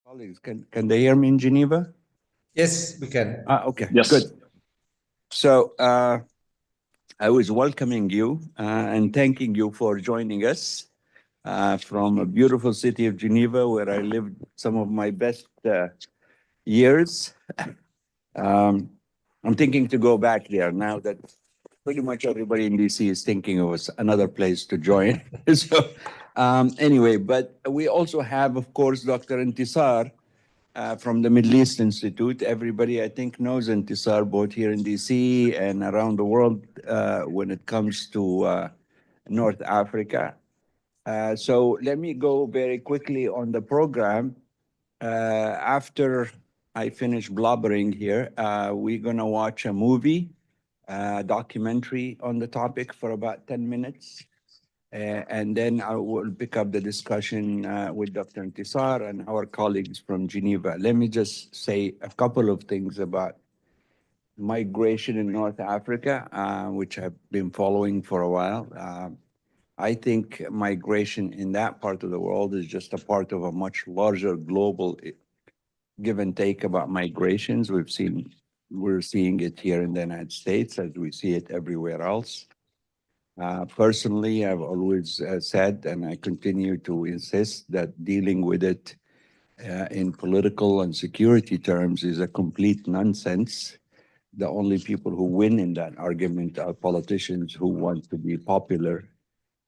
Colleagues, can they hear me in Geneva? Yes, we can. Okay, Yes. good. So I was welcoming you and thanking you for joining us from a beautiful city of Geneva, where I lived some of my best years. I'm thinking to go back there now that pretty much everybody in DC is thinking of another place to join. So anyway, but we also have, of course, Dr. Intisar from the Middle East Institute. Everybody, I think, knows Intisar both here in DC and around the world when it comes to North Africa. So let me go very quickly on the program. After I finish blubbering here, we're going to watch a movie, documentary on the topic for about 10 minutes. And then I will pick up the discussion with Dr. Intisar and our colleagues from Geneva. Let me just say a couple of things about migration in North Africa, which I've been following for a while. I think migration in that part of the world is just a part of a much larger global give and take about migrations. We're seeing it here in the United States as we see it everywhere else. Personally, I've always said, and I continue to insist, that dealing with it in political and security terms is a complete nonsense. The only people who win in that argument are politicians who want to be popular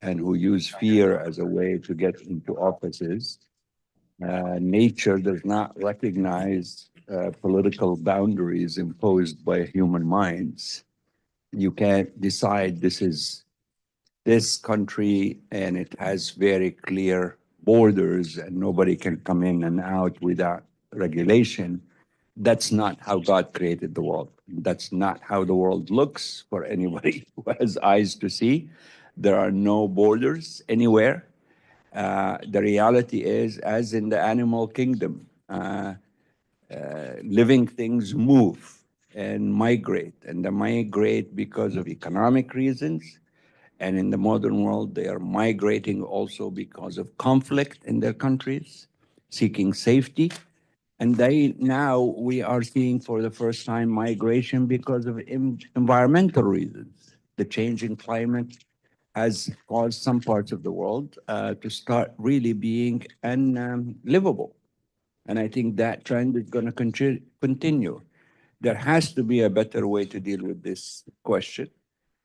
and who use fear as a way to get into offices. Nature does not recognize political boundaries imposed by human minds. You can't decide this is this country and it has very clear borders and nobody can come in and out without regulation. That's not how God created the world. That's not how the world looks for anybody who has eyes to see. There are no borders anywhere. The reality is, as in the animal kingdom, living things move and migrate, and they migrate because of economic reasons. And in the modern world, they are migrating also because of conflict in their countries, seeking safety. And now we are seeing for the first time migration because of environmental reasons. The changing climate has caused some parts of the world to start really being unlivable. And I think that trend is going to continue. There has to be a better way to deal with this question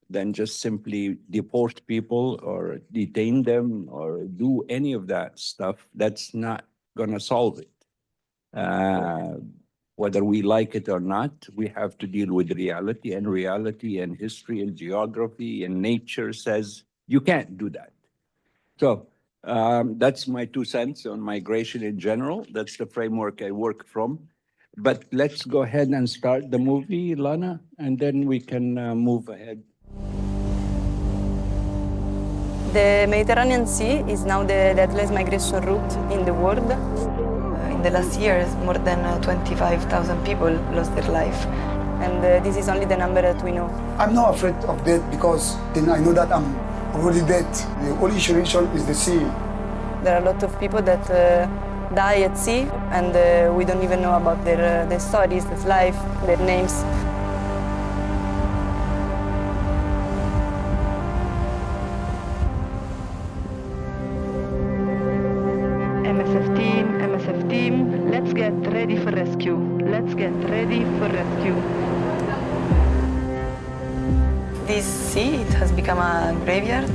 than just simply deport people or detain them or do any of that stuff. That's not going to solve it. Whether we like it or not, we have to deal with reality and history and geography and nature says you can't do that. So that's my 2 cents on migration in general. That's the framework I work from. But let's go ahead and start the movie, Lana, and then we can move ahead. The Mediterranean Sea is now the deadliest migration route in the world. In the last years, more than 25,000 people lost their life. And this is only the number that we know. I'm not afraid of death because then I know that I'm already dead. The only solution is the sea. There are a lot of people that die at sea, and we don't even know about their stories, their life, their names. MSF team, let's get ready for rescue. Let's get ready for rescue. This sea, it has become a graveyard.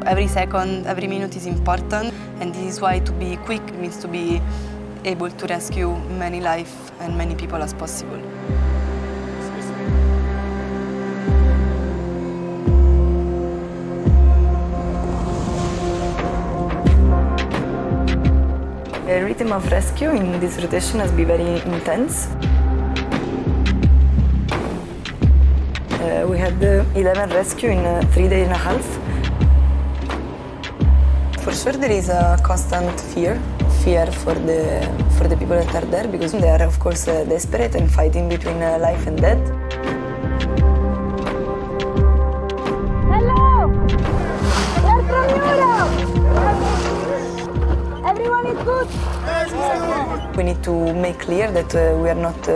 Every second, every minute is important, and this is why to be quick means to be able to rescue many lives and many people as possible. The rhythm of rescue in this rotation has been very intense. We had 11 rescue in 3 days and a half. For sure there is a constant fear for the people that are there, because they are of course desperate and fighting between life and death. Hello! We are from Europe! Everyone We need to make clear that we are not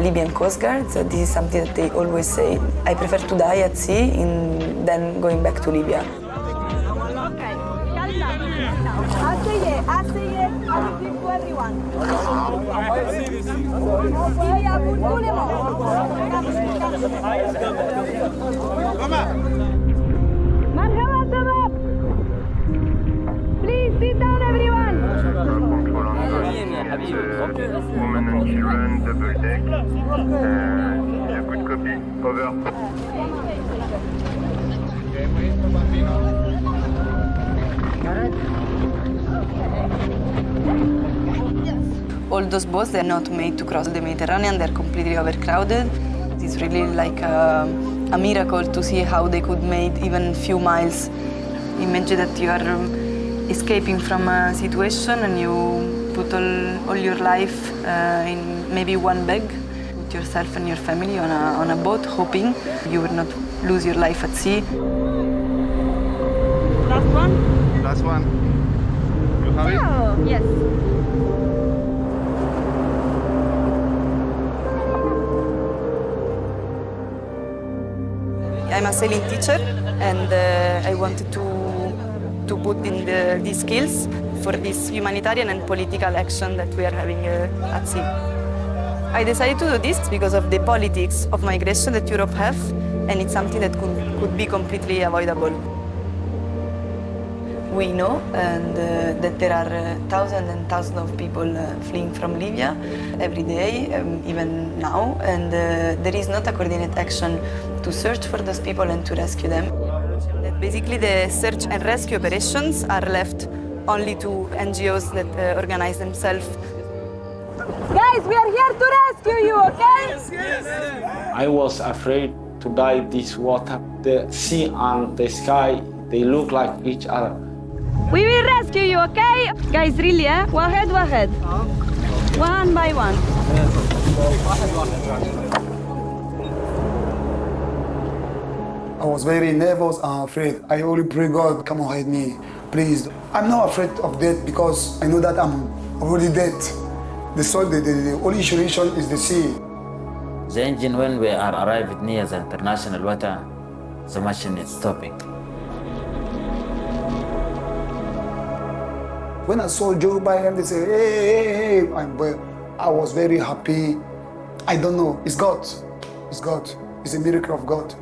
Libyan Coast Guards. This is something that they always say. I prefer to die at sea than going back to Libya. Please sit down, everyone. Woman and children, double deck. A good copy. Over. All those boats, they're not made to cross the Mediterranean. They're completely overcrowded. It's really like a miracle to see how they could make even few miles. Imagine that you are escaping from a situation and you put all your life in maybe one bag, put yourself and your family on a boat, hoping you will not lose your life at sea. Last one? Last one. You have it? Oh, yes. I'm a sailing teacher and I wanted to put in these skills for this humanitarian and political action that we are having at sea. I decided to do this because of the politics of migration that Europe has, and it's something that could be completely avoidable. We know that there are thousands and thousands of people fleeing from Libya every day, even now, and there is not a coordinated action to search for those people and to rescue them. Basically, the search and rescue operations are left only to NGOs that organize themselves. Guys, we are here to rescue you, okay? I was afraid to die in this water. The sea and the sky, they look like each other. We will rescue you, okay? Guys, really, eh? One head. One by one. I was very nervous and afraid. I only pray, God, come and hide me, please. I'm not afraid of death because I know that I'm already dead. The only solution is the sea. The engine, when we are arrived near the international water, the machine is stopping. When I saw Joe Biden, they say, hey. I was very happy. I don't know, it's God. It's God. It's a miracle of God.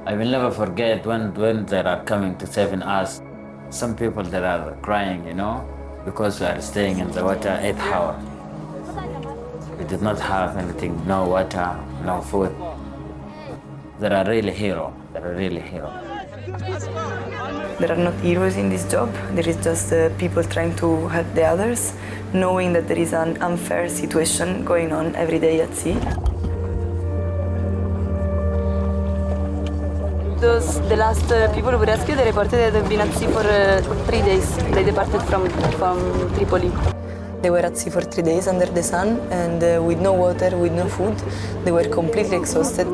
I will never forget when they are coming to saving us. Some people that are crying, because we are staying in the water 8 hours. We did not have anything, no water, no food. They are really heroes. There are not heroes in this job. There is just people trying to help the others, knowing that there is an unfair situation going on every day at sea. The last people we rescued, they reported that they've been at sea for 3 days. They departed from Tripoli. They were at sea for 3 days under the sun and with no water, with no food. They were completely exhausted.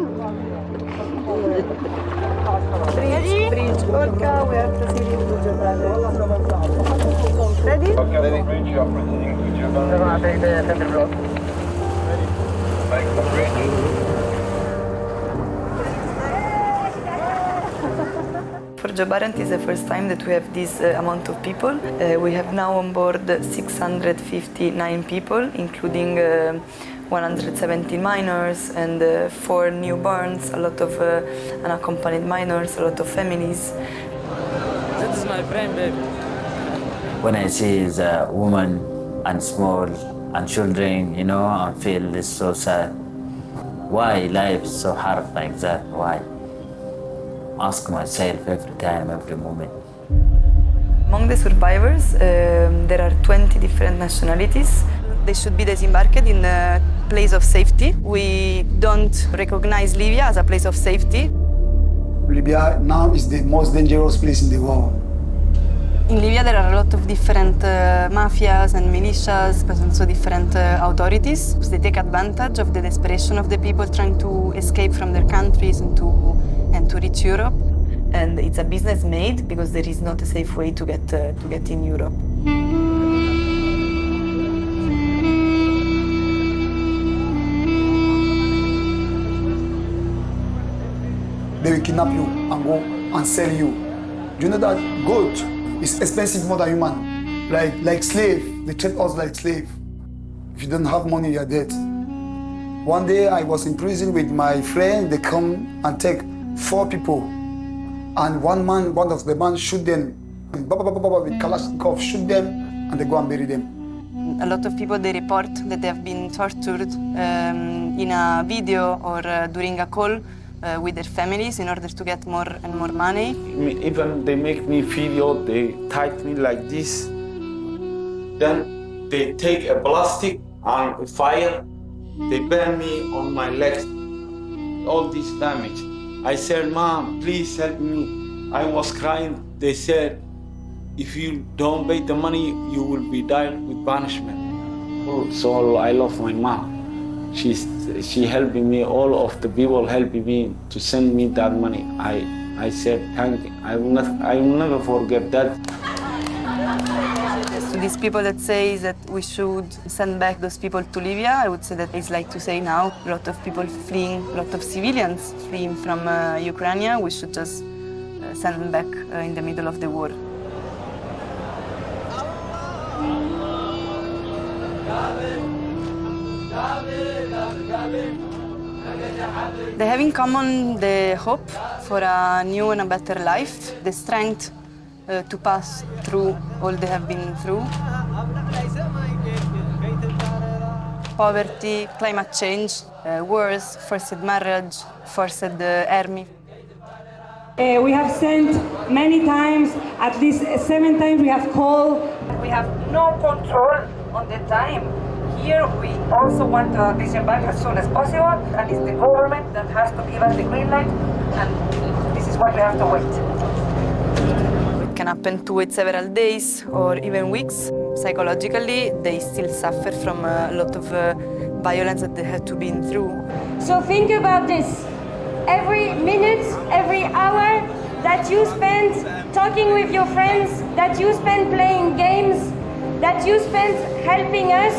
Bridge, Orca, we are proceeding to Jordan. Ready? Okay, ready, bridge, you are proceeding to Jordan. They're gonna take the center block. Like the bridge. For Job Aren't is the first time that we have this amount of people. We have now on board 659 people, including 117 minors and 4 newborns, a lot of unaccompanied minors, a lot of families. This is my friend, baby. When I see the woman and small and children, I feel it's so sad. Why life is so hard like that? Why? Ask myself every time, every moment. Among the survivors, there are 20 different nationalities. They should be disembarked in a place of safety. We don't recognize Libya as a place of safety. Libya now is the most dangerous place in the world. In Libya, there are a lot of different mafias and militias, but also different authorities. They take advantage of the desperation of the people trying to escape from their countries and to reach Europe. And it's a business made because there is not a safe way to get in Europe. they will kidnap you and go and sell you. Do you know that goat is expensive more than human? Like slave, they treat us like slave. If you don't have money, you're dead. One day I was in prison with my friend, they come and take 4 people. And one of the man shoot them, with Kalashnikov, shoot them, and they go and bury them. A lot of people, they report that they have been tortured in a video or during a call with their families in order to get more and more money. Even they make me video, they tie me like this. Then they take a plastic and fire, they burn me on my legs. All this damage. I said, Mom, please help me. I was crying. They said, if you don't pay the money, you will be died with punishment. So I love my mom. She helping me, all of the people helping me to send me that money. I said, thank you. I will never forget that. To these people that say that we should send back those people to Libya, I would say that it's like to say now, a lot of people fleeing, a lot of civilians fleeing from Ukraine, we should just send them back in the middle of the war. They have in common the hope for a new and a better life, the strength to pass through all they have been through. Poverty, climate change, wars, forced marriage, forced army. We have sent many times, at least 7 times we have called. We have no control on the time. Here we also want to disembark as soon as possible, and it's the government that has to give us the green light, and this is why we have to wait. It can happen to wait several days or even weeks. Psychologically, they still suffer from a lot of violence that they had to be through. So think about this. Every minute, every hour that you spend talking with your friends, that you spend playing games, that you spend helping us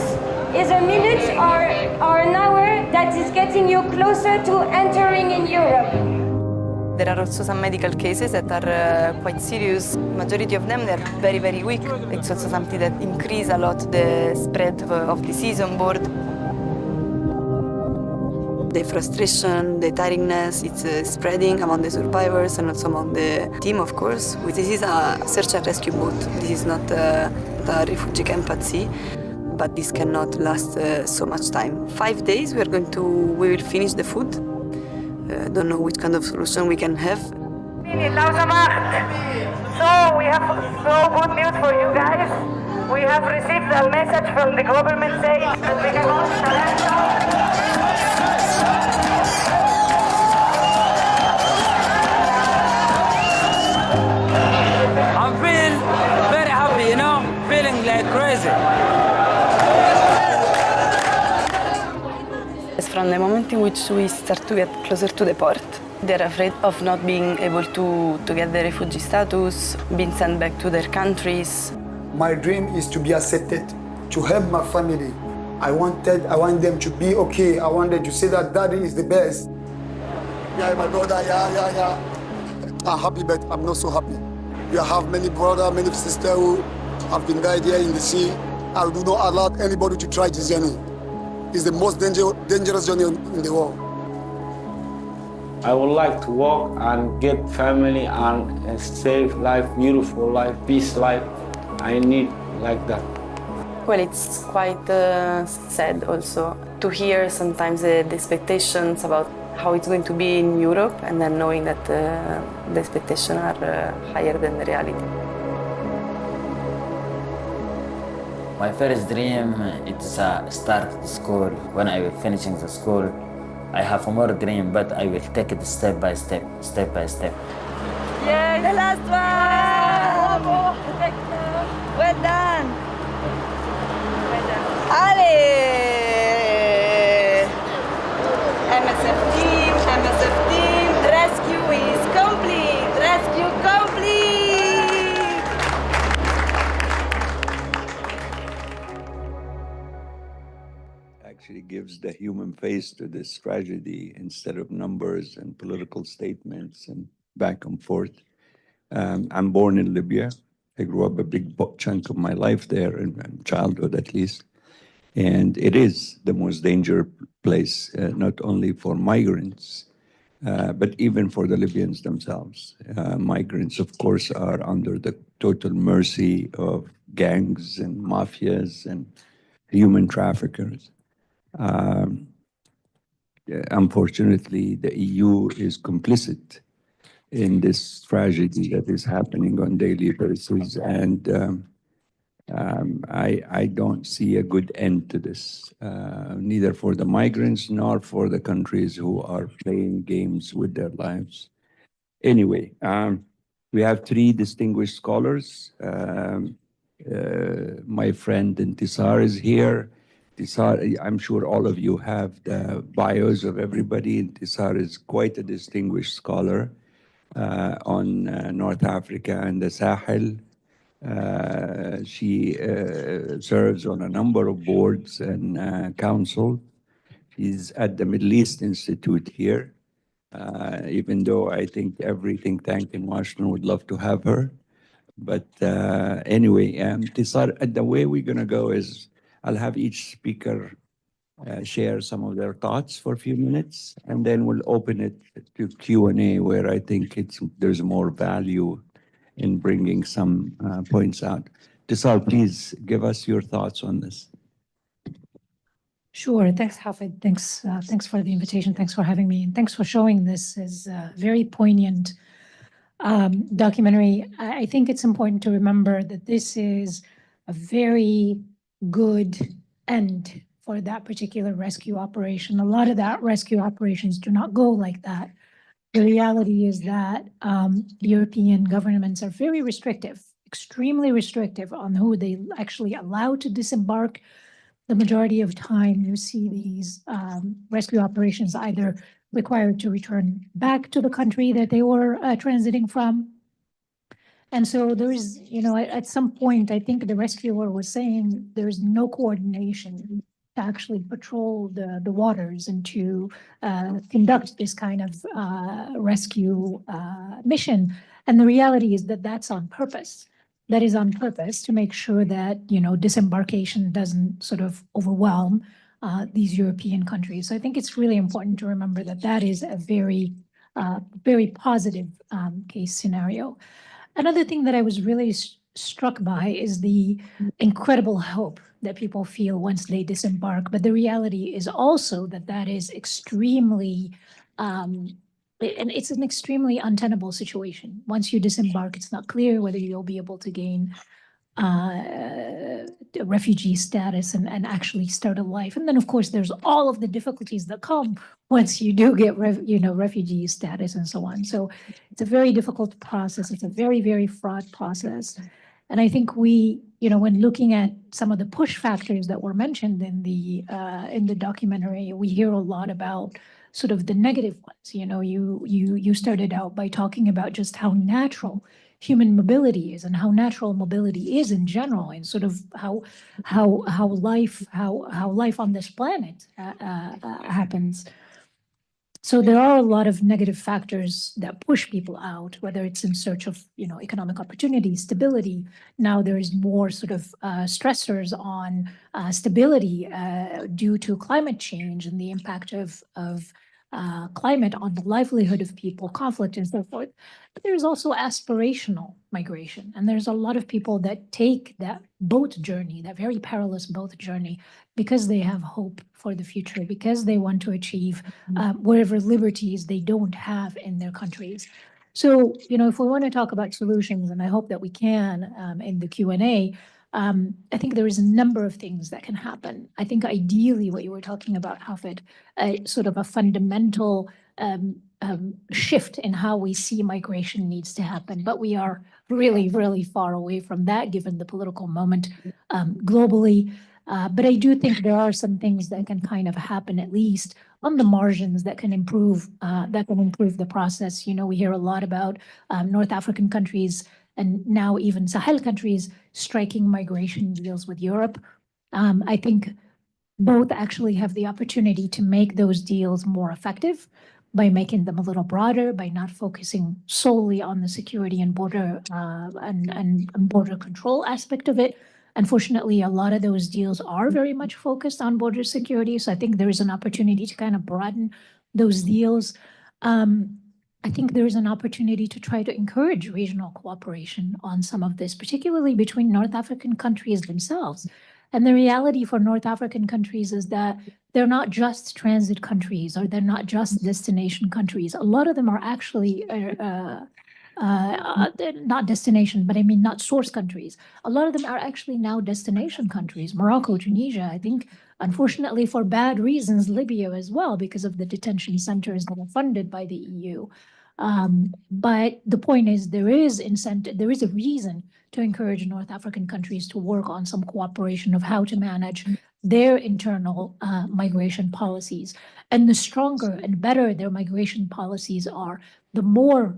is a minute or an hour that is getting you closer to entering in Europe. There are also some medical cases that are quite serious. Majority of them, they're very, very weak. It's also something that increases a lot the spread of disease on board. The frustration, the tiredness, it's spreading among the survivors and also among the team, of course. This is a search and rescue boat. This is not a refugee camp at sea, but this cannot last so much time. 5 days we will finish the food. Don't know which kind of solution we can have. So we have so good news for you guys. We have received a message from the government saying that we can go to Taranto. I'm feeling very happy, you know, feeling like crazy. From the moment in which we start to get closer to the port, they're afraid of not being able to get the refugee status, being sent back to their countries. My dream is to be accepted, to help my family. I want them to be okay. I want them to say that daddy is the best. Yeah, my brother, yeah. I'm happy, but I'm not so happy. We have many brothers, many sisters who have been died here in the sea. I do not allow anybody to try this journey. It's the most dangerous journey in the world. I would like to walk and get family and a safe life, beautiful life, peace life. I need like that. Well, it's quite sad also to hear sometimes the expectations about how it's going to be in Europe, and then knowing that the expectations are higher than the reality. My first dream is start school. When I will finishing the school, I have more dream, but I will take it step by step. Yay, the last one! Well done! Allez! MSF team, rescue is complete! Rescue complete! actually gives the human face to this tragedy instead of numbers and political statements and back and forth. I'm born in Libya. I grew up a big chunk of my life there, in childhood at least. And it is the most dangerous place, not only for migrants, but even for the Libyans themselves. Migrants, of course, are under the total mercy of gangs and mafias and human traffickers. Unfortunately, the EU is complicit in this tragedy that is happening on daily basis, and I don't see a good end to this, neither for the migrants nor for the countries who are playing games with their lives. Anyway, we have three distinguished scholars. My friend Intisar is here. Intisar, I'm sure all of you have the bios of everybody. Intisar is quite a distinguished scholar on North Africa and the Sahel. She serves on a number of boards and council. She's at the Middle East Institute here, even though I think every think tank in Washington would love to have her. But anyway, Tisar, the way we're going to go is I'll have each speaker share some of their thoughts for a few minutes, and then we'll open it to Q&A, where I think there's more value in bringing some points out. Tisar, please give us your thoughts on this. Sure. Thanks, Hafid. Thanks for the invitation. Thanks for having me. And thanks for showing this as a very poignant documentary. I think it's important to remember that this is a very good end for that particular rescue operation. A lot of that rescue operations do not go like that. The reality is that European governments are very restrictive, extremely restrictive on who they actually allow to disembark. The majority of time you see these rescue operations either required to return back to the country that they were transiting from. And so there is, at some point, I think the rescuer was saying there's no coordination to actually patrol the waters and to conduct this kind of rescue mission. And the reality is that that's on purpose. That is on purpose to make sure that, disembarkation doesn't sort of overwhelm these European countries. So I think it's really important to remember that that is a very, very positive case scenario. Another thing that I was really struck by is the incredible hope that people feel once they disembark. But the reality is also that that is extremely, and it's an extremely untenable situation. Once you disembark, it's not clear whether you'll be able to gain refugee status and actually start a life. And then, of course, there's all of the difficulties that come once you do get, refugee status and so on. So it's a very difficult process. It's a very, very fraught process. And I think we, when looking at some of the push factors that were mentioned in the documentary, we hear a lot about sort of the negative ones. You started out by talking about just how natural human mobility is and how natural mobility is in general, and sort of how life on this planet happens. So there are a lot of negative factors that push people out, whether it's in search of economic opportunity, stability. Now there is more sort of stressors on stability due to climate change and the impact of climate on the livelihood of people, conflict and so forth. But there's also aspirational migration. And there's a lot of people that take that boat journey, that very perilous boat journey, because they have hope for the future, because they want to achieve whatever liberties they don't have in their countries. So, if we want to talk about solutions, and I hope that we can in the Q&A, I think there is a number of things that can happen. I think ideally what you were talking about, Hafid, sort of a fundamental shift in how we see migration needs to happen. But we are really, really far away from that, given the political moment globally. But I do think there are some things that can kind of happen, at least on the margins, that can improve the process. We hear a lot about North African countries and now even Sahel countries striking migration deals with Europe. I think both actually have the opportunity to make those deals more effective by making them a little broader, by not focusing solely on the security and border and border control aspect of it. Unfortunately, a lot of those deals are very much focused on border security. So I think there is an opportunity to kind of broaden those deals. I think there is an opportunity to try to encourage regional cooperation on some of this, particularly between North African countries themselves. And the reality for North African countries is that they're not just transit countries or they're not just destination countries. A lot of them are actually not destination, but I mean not source countries. A lot of them are actually now destination countries. Morocco, Tunisia, I think, unfortunately for bad reasons, Libya as well, because of the detention centers that are funded by the EU. But the point is there is a reason to encourage North African countries to work on some cooperation of how to manage their internal migration policies. And the stronger and better their migration policies are, the more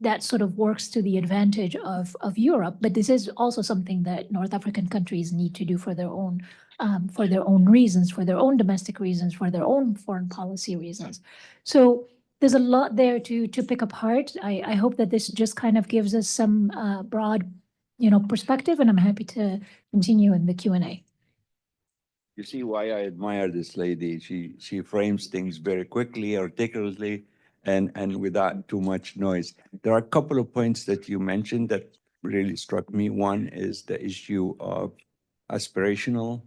that sort of works to the advantage of Europe. But this is also something that North African countries need to do for their own reasons, for their own domestic reasons, for their own foreign policy reasons. So there's a lot there to pick apart. I hope that this just kind of gives us some broad, perspective, and I'm happy to continue in the Q&A. You see why I admire this lady. She frames things very quickly, articulately, and without too much noise. There are a couple of points that you mentioned that really struck me. One is the issue of aspirational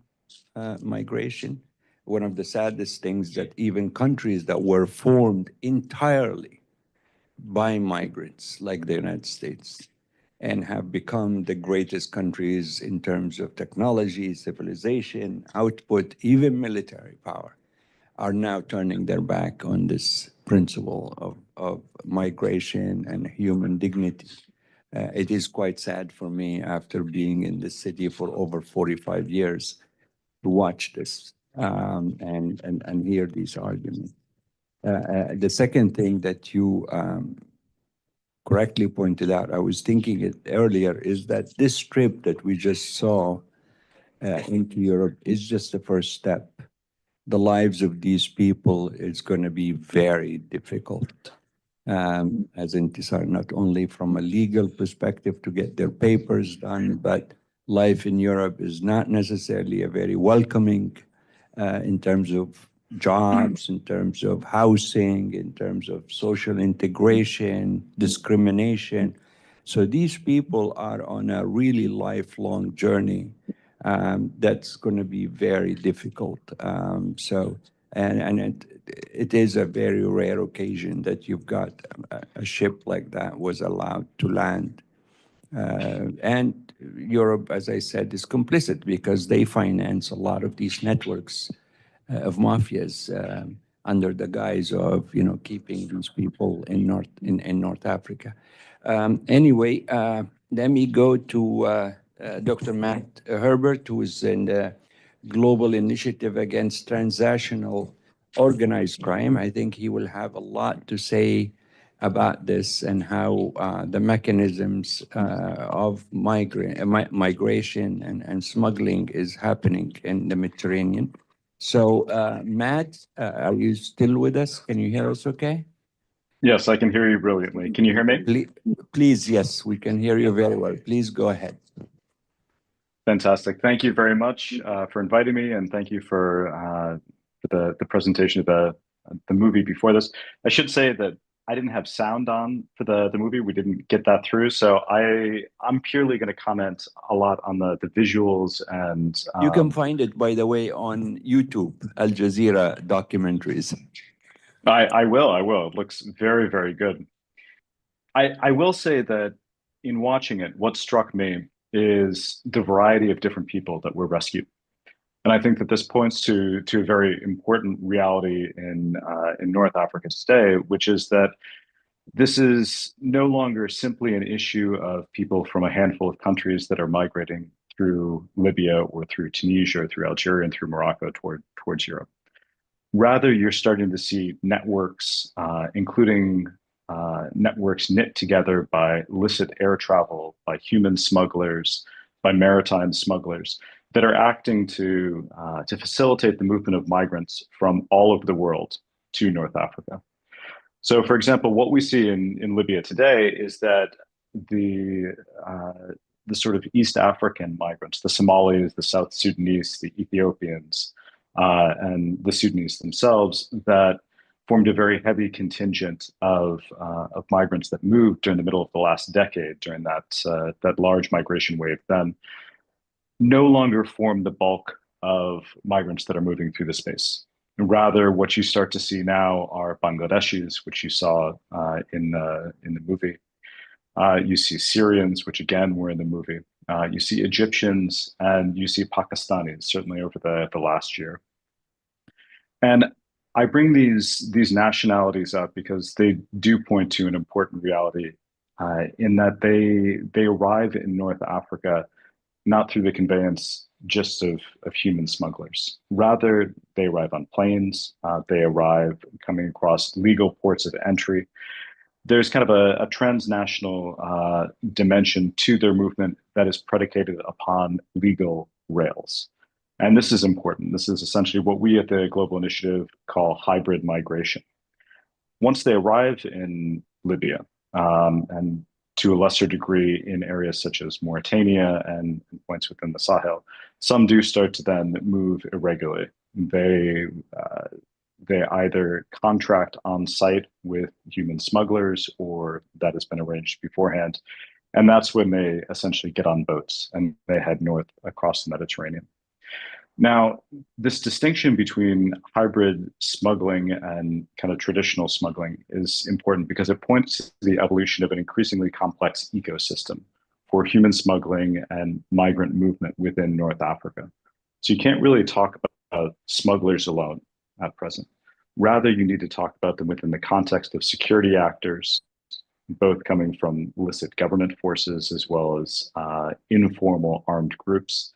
migration. One of the saddest things that even countries that were formed entirely by migrants, like the United States, and have become the greatest countries in terms of technology, civilization, output, even military power, are now turning their back on this principle of migration and human dignity. It is quite sad for me, after being in this city for over 45 years, to watch this and hear these arguments. The second thing that you correctly pointed out, I was thinking it earlier, is that this trip that we just saw into Europe is just the first step. The lives of these people is going to be very difficult, as Intisar, not only from a legal perspective to get their papers done, but life in Europe is not necessarily a very welcoming in terms of jobs, in terms of housing, in terms of social integration, discrimination. So these people are on a really lifelong journey that's going to be very difficult. It is a very rare occasion that you've got a ship like that was allowed to land. And Europe, as I said, is complicit because they finance a lot of these networks of mafias under the guise of, keeping these people in North Africa. Anyway, let me go to Dr. Matt Herbert, who is in the Global Initiative Against Transnational Organized Crime. I think he will have a lot to say about this and how the mechanisms of migration and smuggling is happening in the Mediterranean. So, Matt, are you still with us? Can you hear us okay? Yes, I can hear you brilliantly. Can you hear me? Please, yes, we can hear you very well. Please go ahead. Fantastic. Thank you very much for inviting me, and thank you for the presentation of the movie before this. I should say that I didn't have sound on for the movie. We didn't get that through. So I'm purely going to comment a lot on the visuals and... You can find it, by the way, on YouTube, Al Jazeera documentaries. I will. It looks very, very good. I will say that in watching it, what struck me is the variety of different people that were rescued. And I think that this points to a very important reality in North Africa today, which is that this is no longer simply an issue of people from a handful of countries that are migrating through Libya or through Tunisia or through Algeria and through Morocco towards Europe. Rather, you're starting to see networks, including networks knit together by illicit air travel, by human smugglers, by maritime smugglers, that are acting to facilitate the movement of migrants from all over the world to North Africa. So, for example, what we see in Libya today is that the sort of East African migrants, the Somalis, the South Sudanese, the Ethiopians, and the Sudanese themselves, that formed a very heavy contingent of migrants that moved during the middle of the last decade, during that large migration wave, then no longer form the bulk of migrants that are moving through the space. Rather, what you start to see now are Bangladeshis, which you saw in the movie. You see Syrians, which again were in the movie. You see Egyptians, and you see Pakistanis, certainly over the last year. And I bring these nationalities up because they do point to an important reality in that they arrive in North Africa not through the conveyance just of human smugglers. Rather, they arrive on planes, they arrive coming across legal ports of entry. There's kind of a transnational dimension to their movement that is predicated upon legal rails. And this is important. This is essentially what we at the Global Initiative call hybrid migration. Once they arrive in Libya, and to a lesser degree in areas such as Mauritania and points within the Sahel, some do start to then move irregularly. They either contract on site with human smugglers, or that has been arranged beforehand. And that's when they essentially get on boats and they head north across the Mediterranean. Now, this distinction between hybrid smuggling and kind of traditional smuggling is important because it points to the evolution of an increasingly complex ecosystem for human smuggling and migrant movement within North Africa. So you can't really talk about smugglers alone at present. Rather, you need to talk about them within the context of security actors, both coming from illicit government forces as well as informal armed groups,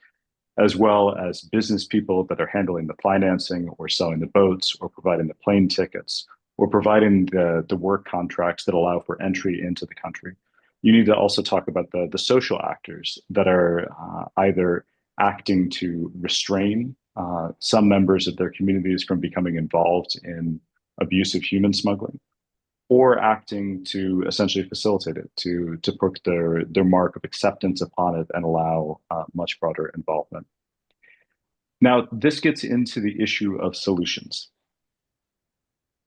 as well as business people that are handling the financing or selling the boats or providing the plane tickets or providing the work contracts that allow for entry into the country. You need to also talk about the social actors that are either acting to restrain some members of their communities from becoming involved in abusive human smuggling, or acting to essentially facilitate it, to put their mark of acceptance upon it and allow much broader involvement. Now, this gets into the issue of solutions.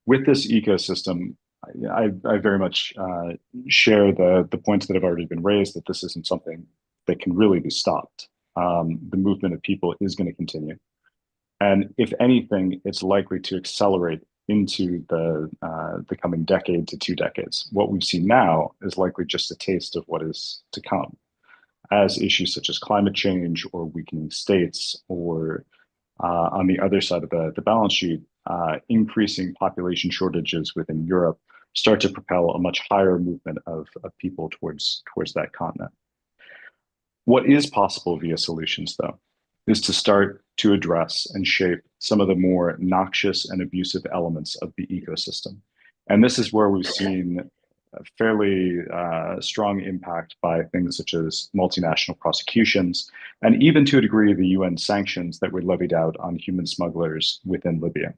With this ecosystem, I very much share the points that have already been raised, that this isn't something that can really be stopped. The movement of people is going to continue. And if anything, it's likely to accelerate into the coming decade to 2 decades. What we've seen now is likely just a taste of what is to come, as issues such as climate change or weakening states, or on the other side of the balance sheet, increasing population shortages within Europe start to propel a much higher movement of people towards that continent. What is possible via solutions, though, is to start to address and shape some of the more noxious and abusive elements of the ecosystem. And this is where we've seen a fairly strong impact by things such as multinational prosecutions, and even to a degree the UN sanctions that were levied out on human smugglers within Libya.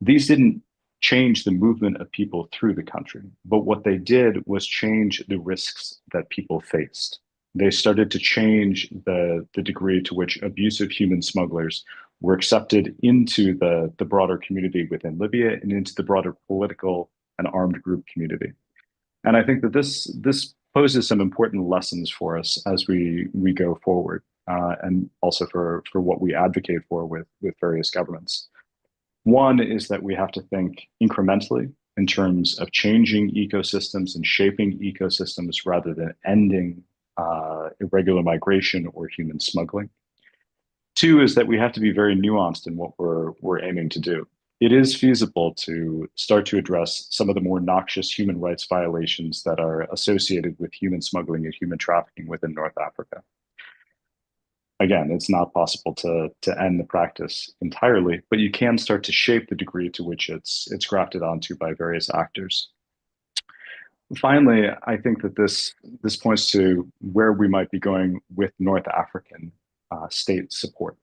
These didn't change the movement of people through the country, but what they did was change the risks that people faced. They started to change the degree to which abusive human smugglers were accepted into the broader community within Libya and into the broader political and armed group community. And I think that this poses some important lessons for us as we go forward, and also for what we advocate for with various governments. One is that we have to think incrementally in terms of changing ecosystems and shaping ecosystems rather than ending irregular migration or human smuggling. Two is that we have to be very nuanced in what we're aiming to do. It is feasible to start to address some of the more noxious human rights violations that are associated with human smuggling and human trafficking within North Africa. Again, it's not possible to end the practice entirely, but you can start to shape the degree to which it's grafted onto by various actors. Finally, I think that this points to where we might be going with North African state support.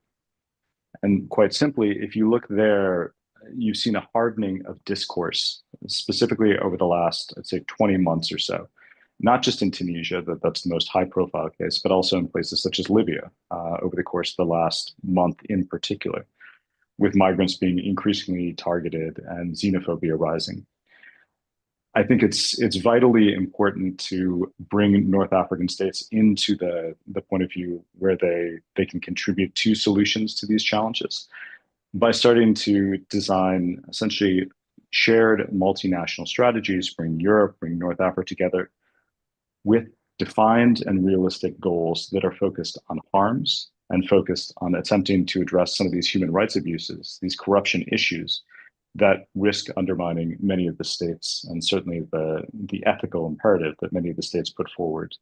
And quite simply, if you look there, you've seen a hardening of discourse, specifically over the last, I'd say, 20 months or so. Not just in Tunisia, that's the most high-profile case, but also in places such as Libya over the course of the last month in particular, with migrants being increasingly targeted and xenophobia rising. I think it's vitally important to bring North African states into the point of view where they can contribute to solutions to these challenges by starting to design essentially shared multinational strategies, bring Europe, bring North Africa together with defined and realistic goals that are focused on harms and focused on attempting to address some of these human rights abuses, these corruption issues that risk undermining many of the states and certainly the ethical imperative that many of the states put forward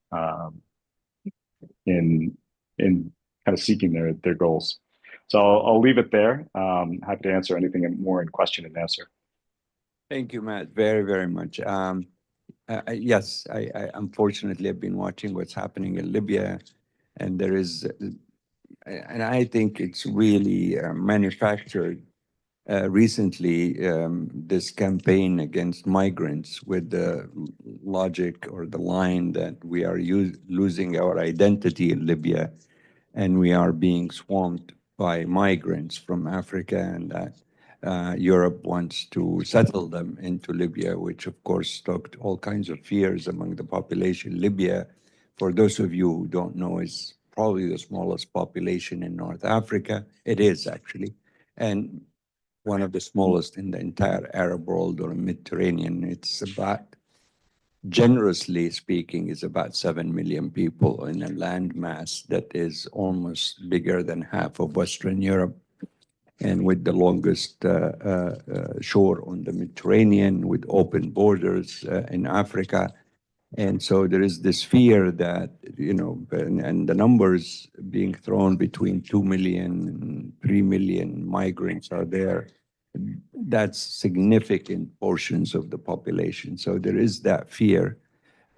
in kind of seeking their goals. So I'll leave it there. Happy to answer anything more in question and answer. Thank you, Matt, very, very much. Yes, I unfortunately have been watching what's happening in Libya, and there is, and I think it's really manufactured recently, this campaign against migrants with the logic or the line that we are losing our identity in Libya, and we are being swamped by migrants from Africa, and that Europe wants to settle them into Libya, which of course stoked all kinds of fears among the population. Libya, for those of you who don't know, is probably the smallest population in North Africa. It is actually, and one of the smallest in the entire Arab world or Mediterranean. It's about, generously speaking, is about 7 million people in a land mass that is almost bigger than half of Western Europe, and with the longest shore on the Mediterranean, with open borders in Africa. And so there is this fear that, you know, and the numbers being thrown between 2 million and 3 million migrants are there. That's significant portions of the population. So there is that fear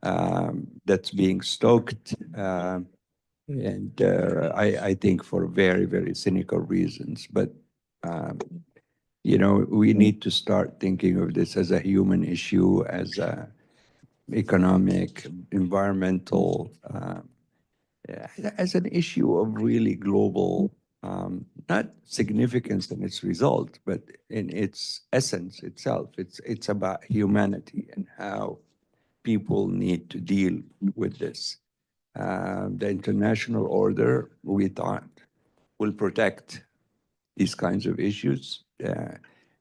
that's being stoked. And I think for very, very cynical reasons. But, you know, we need to start thinking of this as a human issue, as a economic, environmental, as an issue of really global, not significance in its result, but in its essence itself. It's about humanity and how people need to deal with this. The international order, we thought, will protect these kinds of issues.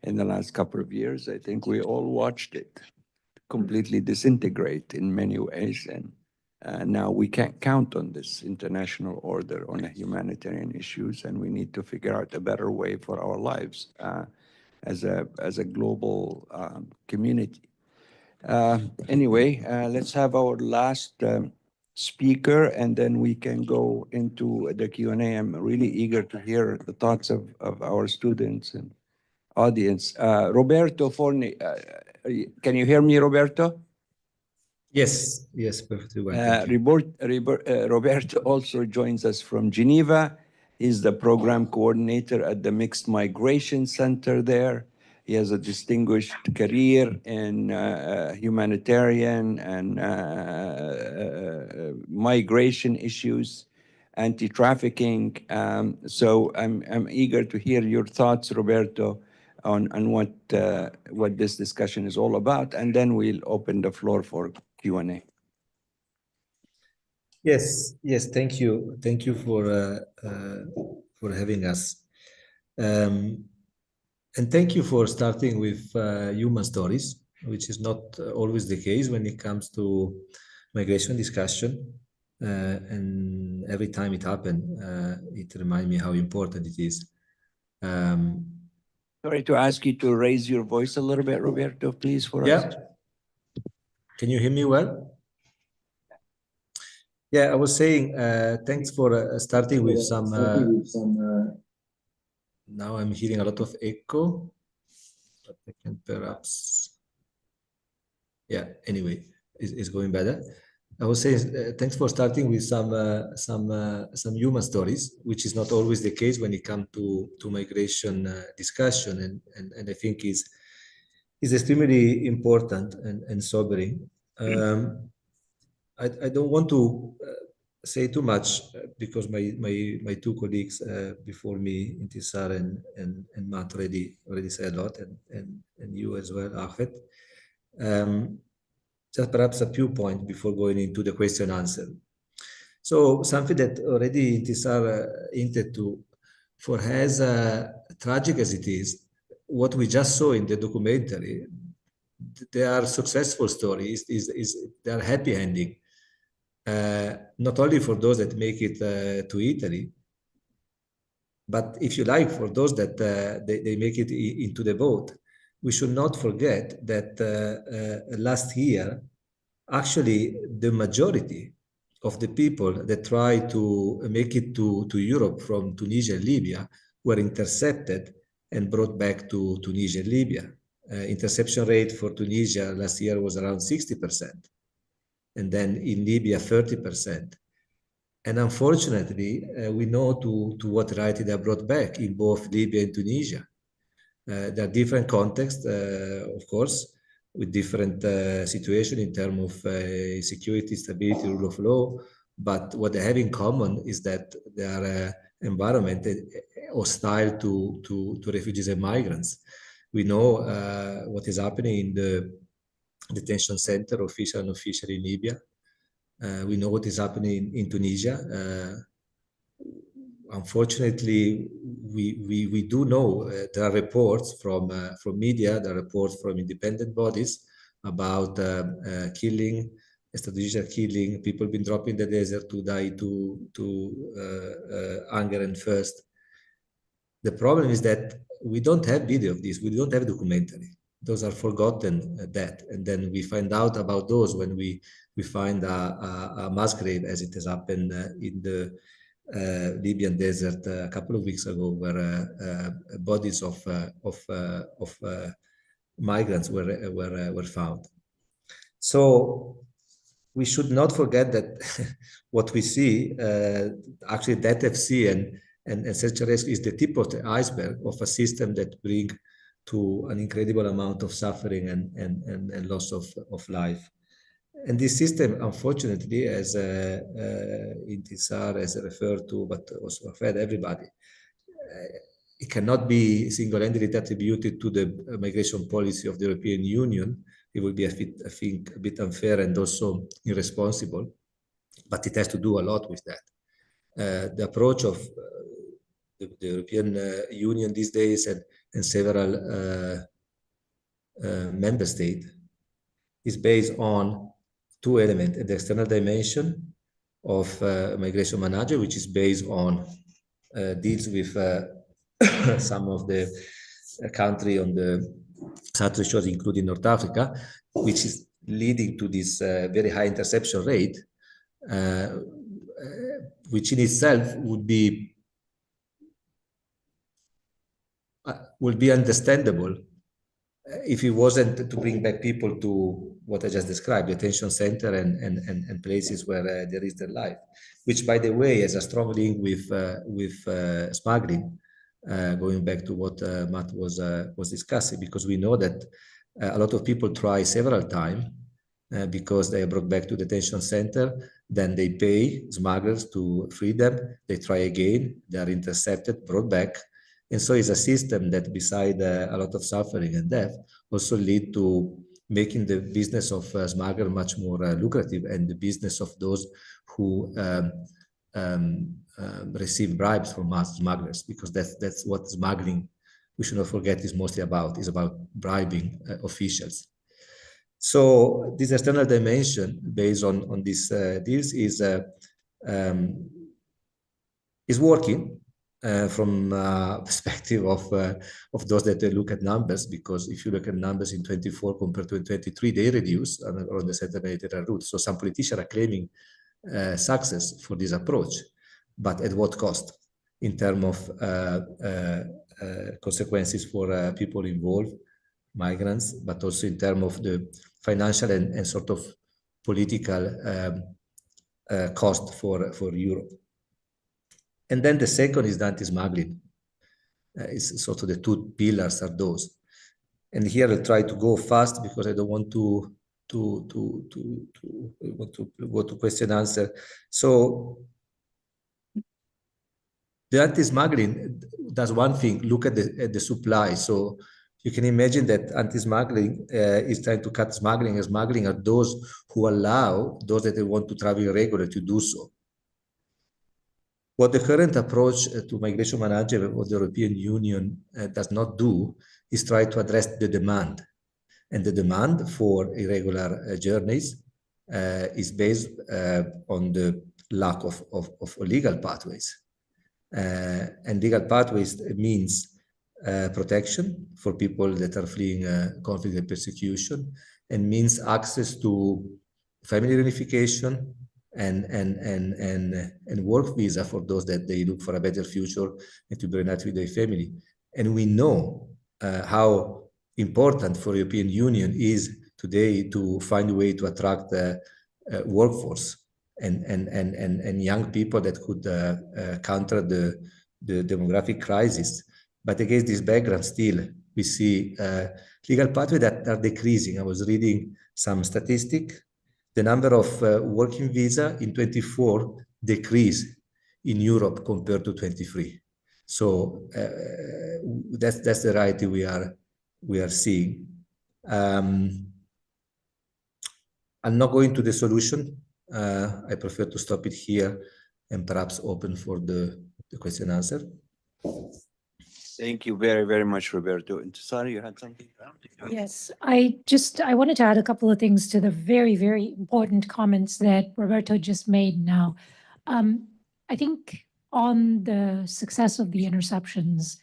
In the last couple of years, I think we all watched it completely disintegrate in many ways. And now we can't count on this international order on the humanitarian issues, and we need to figure out a better way for our lives as a global community. Anyway, let's have our last speaker, and then we can go into the Q&A. I'm really eager to hear the thoughts of our students and audience. Roberto Forni, can you hear me, Roberto? Yes, perfectly well. Roberto also joins us from Geneva. He's the program coordinator at the Mixed Migration Center there. He has a distinguished career in humanitarian and migration issues, anti-trafficking. So I'm eager to hear your thoughts, Roberto, on what this discussion is all about, and then we'll open the floor for Q&A. Yes, thank you for having us, and thank you for starting with human stories, which is not always the case when it comes to migration discussion. And every time it happens, it reminds me how important it is. Sorry to ask you to raise your voice a little bit, Roberto, please, for us. Can you hear me well? Yeah, I was saying, thanks for starting with some. Now I'm hearing a lot of echo, but I can perhaps. Yeah. Anyway, it's going better. I was saying thanks for starting with some human stories, which is not always the case when it comes to migration discussion, and I think is extremely important and sobering. I don't want to say too much because my two colleagues before me, Intisar and Matt, already said a lot, and you as well, Ahmed. Just perhaps a few points before going into the question answer. So something that already Intisar hinted to, for as tragic as it is, what we just saw in the documentary, they are successful stories, they are happy ending. Not only for those that make it to Italy, but if you like, for those that they make it into the boat. We should not forget that last year, actually, the majority of the people that try to make it to Europe from Tunisia and Libya were intercepted and brought back to Tunisia and Libya. Interception rate for Tunisia last year was around 60%. And then in Libya, 30%. And unfortunately, we know to what right they are brought back in both Libya and Tunisia. There are different contexts, of course, with different situations in terms of security, stability, rule of law. But what they have in common is that they are environment hostile to refugees and migrants. We know what is happening in the detention center, official and unofficial, in Libya. We know what is happening in Tunisia. Unfortunately, we do know there are reports from media, there are reports from independent bodies about killing, extrajudicial killing, people being dropped in the desert to die to hunger and thirst. The problem is that we don't have video of this. We don't have documentary. Those are forgotten death, and then we find out about those when we find a mass grave, as it has happened in the Libyan desert a couple of weeks ago, where bodies of migrants were found. So we should not forget that what we see, actually, that FC and search and rescue is the tip of the iceberg of a system that brings to an incredible amount of suffering and loss of life. And this system, unfortunately, as Intisar has referred to, but also referred everybody, it cannot be single-handedly attributed to the migration policy of the European Union. It would be, I think, a bit unfair and also irresponsible, but it has to do a lot with that. The approach of the European Union these days and several member states is based on two elements: the external dimension of migration management, which is based on deals with some of the country on the southern shores, including North Africa, which is leading to this very high interception rate, which in itself would be understandable if it wasn't to bring back people to what I just described, the detention center and places where there is their life, which, by the way, has a strong link with smuggling, going back to what Matt was discussing, because we know that a lot of people try several times because they are brought back to the detention center, then they pay smugglers to free them, they try again, they are intercepted, brought back. And so it's a system that, beside a lot of suffering and death, also lead to making the business of smuggler much more lucrative, and the business of those who receive bribes from smugglers, because that's what smuggling, we should not forget, is mostly about, is about bribing officials. So this external dimension based on these deals is working. From perspective of those that look at numbers, because if you look at numbers in 24 compared to 23, they reduce on the Central Mediterranean route. So some politicians are claiming success for this approach, but at what cost in terms of consequences for people involved, migrants, but also in terms of the financial and sort of political cost for Europe. And then the second is the anti-smuggling. It's sort of the two pillars are those. And here I'll try to go fast because I don't want to go to question answer. So the anti-smuggling does one thing, look at the supply. So you can imagine that anti-smuggling is trying to cut smuggling, and smuggling are those who allow those that they want to travel irregular to do so. What the current approach to migration management of the European Union does not do is try to address the demand. And the demand for irregular journeys is based on the lack of legal pathways. And legal pathways means protection for people that are fleeing conflict and persecution, and means access to family reunification and work visa for those that they look for a better future and to be reunited with their family. And we know how important for the European Union is today to find a way to attract the workforce and young people that could counter the demographic crisis. But against this background, still, we see legal pathways that are decreasing. I was reading some statistic. The number of working visa in 24 decreased in Europe compared to 23. So that's the reality we are seeing. I'm not going to the solution. I prefer to stop it here and perhaps open for the question and answer. Thank you very, very much, Roberto. And Sara, you had something? Yes, I wanted to add a couple of things to the very, very important comments that Roberto just made now. I think on the success of the interceptions,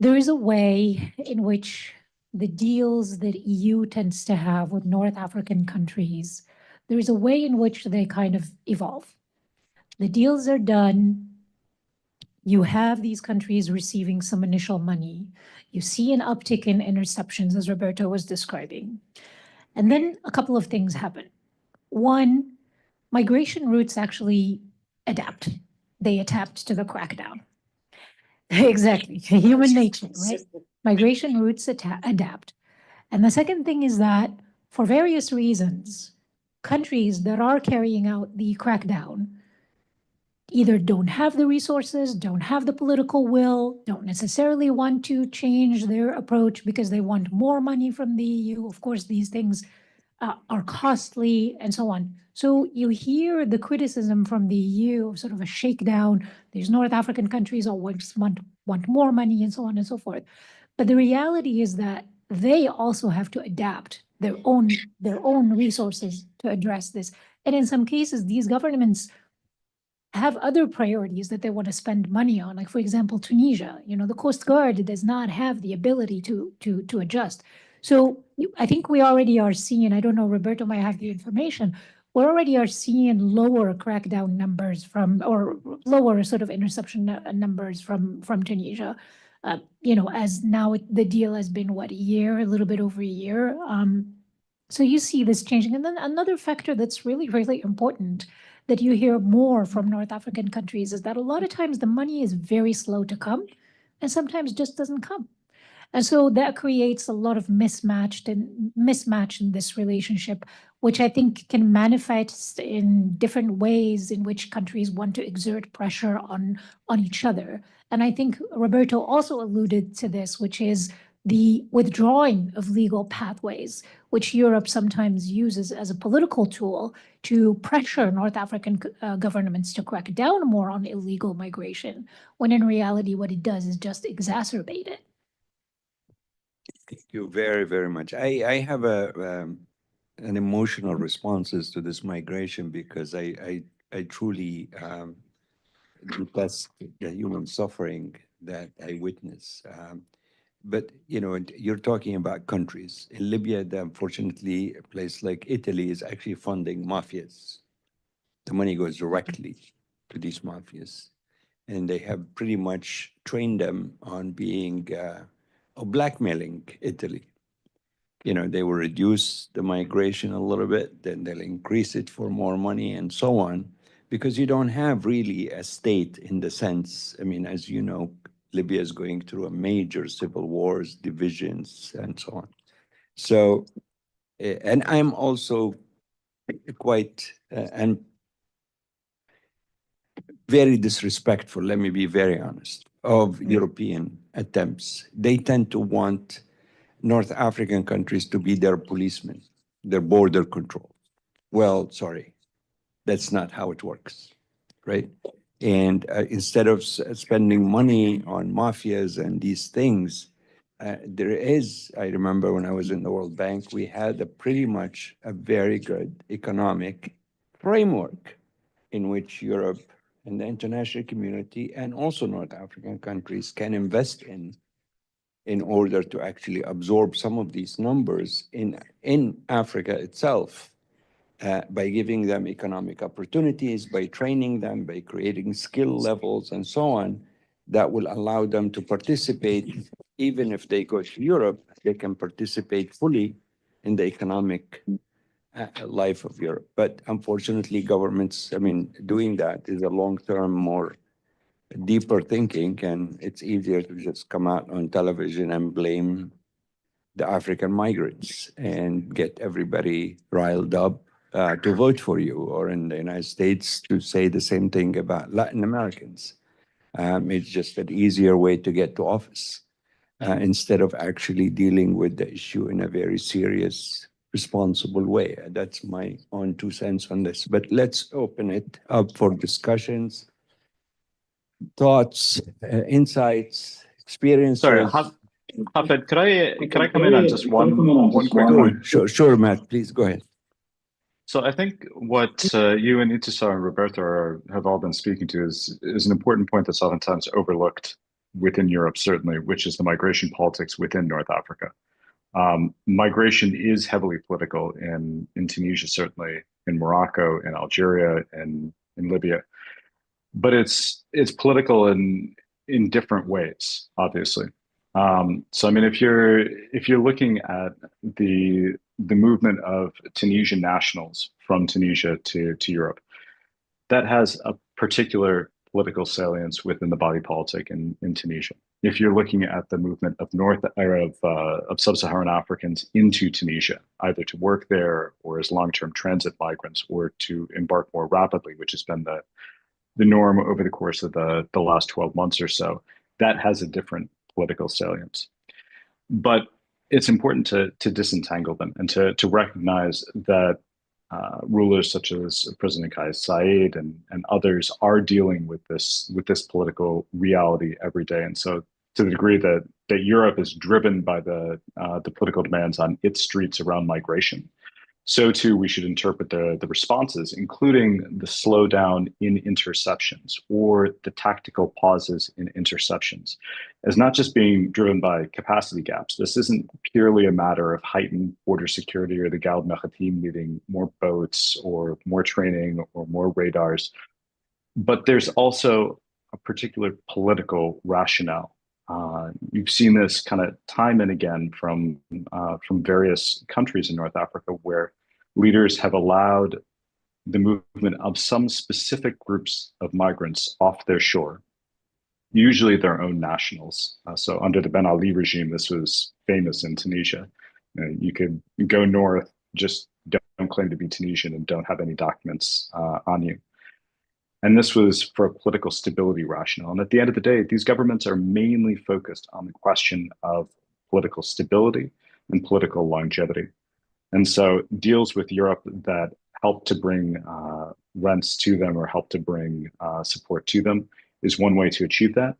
there is a way in which the deals that EU tends to have with North African countries, there is a way in which they kind of evolve. The deals are done. You have these countries receiving some initial money. You see an uptick in interceptions, as Roberto was describing. And then a couple of things happen. One, migration routes actually adapt. They adapt to the crackdown. Exactly, human nature, right? Migration routes adapt. And the second thing is that for various reasons, countries that are carrying out the crackdown either don't have the resources, don't have the political will, don't necessarily want to change their approach because they want more money from the EU. Of course, these things are costly and so on. So you hear the criticism from the EU of sort of a shakedown. These North African countries always want more money and so on and so forth. But the reality is that they also have to adapt their own resources to address this. And in some cases, these governments have other priorities that they want to spend money on. Like, for example, Tunisia, the Coast Guard does not have the ability to adjust. So I think we already are seeing, I don't know, Roberto might have the information, we already are seeing lower crackdown numbers or lower sort of interception numbers from Tunisia. As now the deal has been, a year, a little bit over a year. So you see this changing. And then another factor that's really, really important that you hear more from North African countries is that a lot of times the money is very slow to come and sometimes just doesn't come. And so that creates a lot of mismatch in this relationship, which I think can manifest in different ways in which countries want to exert pressure on each other. And I think Roberto also alluded to this, which is the withdrawing of legal pathways, which Europe sometimes uses as a political tool to pressure North African governments to crack down more on illegal migration, when in reality what it does is just exacerbate it. Thank you very, very much. I have an emotional responses to this migration because I truly detest the human suffering that I witness. But, you're talking about countries. In Libya, unfortunately, a place like Italy is actually funding mafias. The money goes directly to these mafias. And they have pretty much trained them on being, blackmailing Italy. they will reduce the migration a little bit, then they'll increase it for more money and so on, because you don't have really a state in the sense, as you know, Libya is going through a major civil wars, divisions, and so on. So, and I'm also quite, and very disrespectful, let me be very honest, of European attempts. They tend to want North African countries to be their policemen, their border control. Well, sorry, that's not how it works, right? And instead of spending money on mafias and these things, I remember when I was in the World Bank, we had pretty much a very good economic framework in which Europe and the international community and also North African countries can invest in order to actually absorb some of these numbers in Africa itself, by giving them economic opportunities, by training them, by creating skill levels and so on, that will allow them to participate. Even if they go to Europe, they can participate fully in the economic life of Europe. But unfortunately, governments, doing that is a long-term, more deeper thinking, and it's easier to just come out on television and blame the African migrants and get everybody riled up to vote for you, or in the United States to say the same thing about Latin Americans. It's just an easier way to get to office instead of actually dealing with the issue in a very serious, responsible way. That's my own 2 cents on this. But let's open it up for discussions, thoughts, insights, experiences. Sorry, Hafid, could I come in on just one quick point? Sure, Matt, please go ahead. So I think what you and Intisar and Roberto have all been speaking to is an important point that's oftentimes overlooked within Europe, certainly, which is the migration politics within North Africa. Migration is heavily political in Tunisia, certainly, in Morocco, in Algeria, and in Libya. But it's political in different ways, obviously. So I mean, if you're looking at the movement of Tunisian nationals from Tunisia to Europe, that has a particular political salience within the body politic in Tunisia. If you're looking at the movement of sub-Saharan Africans into Tunisia, either to work there or as long-term transit migrants, or to embark more rapidly, which has been the norm over the course of the last 12 months or so, that has a different political salience. But it's important to disentangle them and to recognize that rulers such as President Kais Saied and others are dealing with this political reality every day. And so to the degree that Europe is driven by the political demands on its streets around migration, so too we should interpret the responses, including the slowdown in interceptions or the tactical pauses in interceptions, as not just being driven by capacity gaps. This isn't purely a matter of heightened border security or the Gal Mechatim needing more boats or more training or more radars, but there's also a particular political rationale. You've seen this kind of time and again from various countries in North Africa, where leaders have allowed the movement of some specific groups of migrants off their shore, usually their own nationals. So under the Ben Ali regime, this was famous in Tunisia. You could go north, just don't claim to be Tunisian and don't have any documents on you. And this was for a political stability rationale. And at the end of the day, these governments are mainly focused on the question of political stability and political longevity. And so deals with Europe that help to bring rents to them or help to bring support to them is one way to achieve that.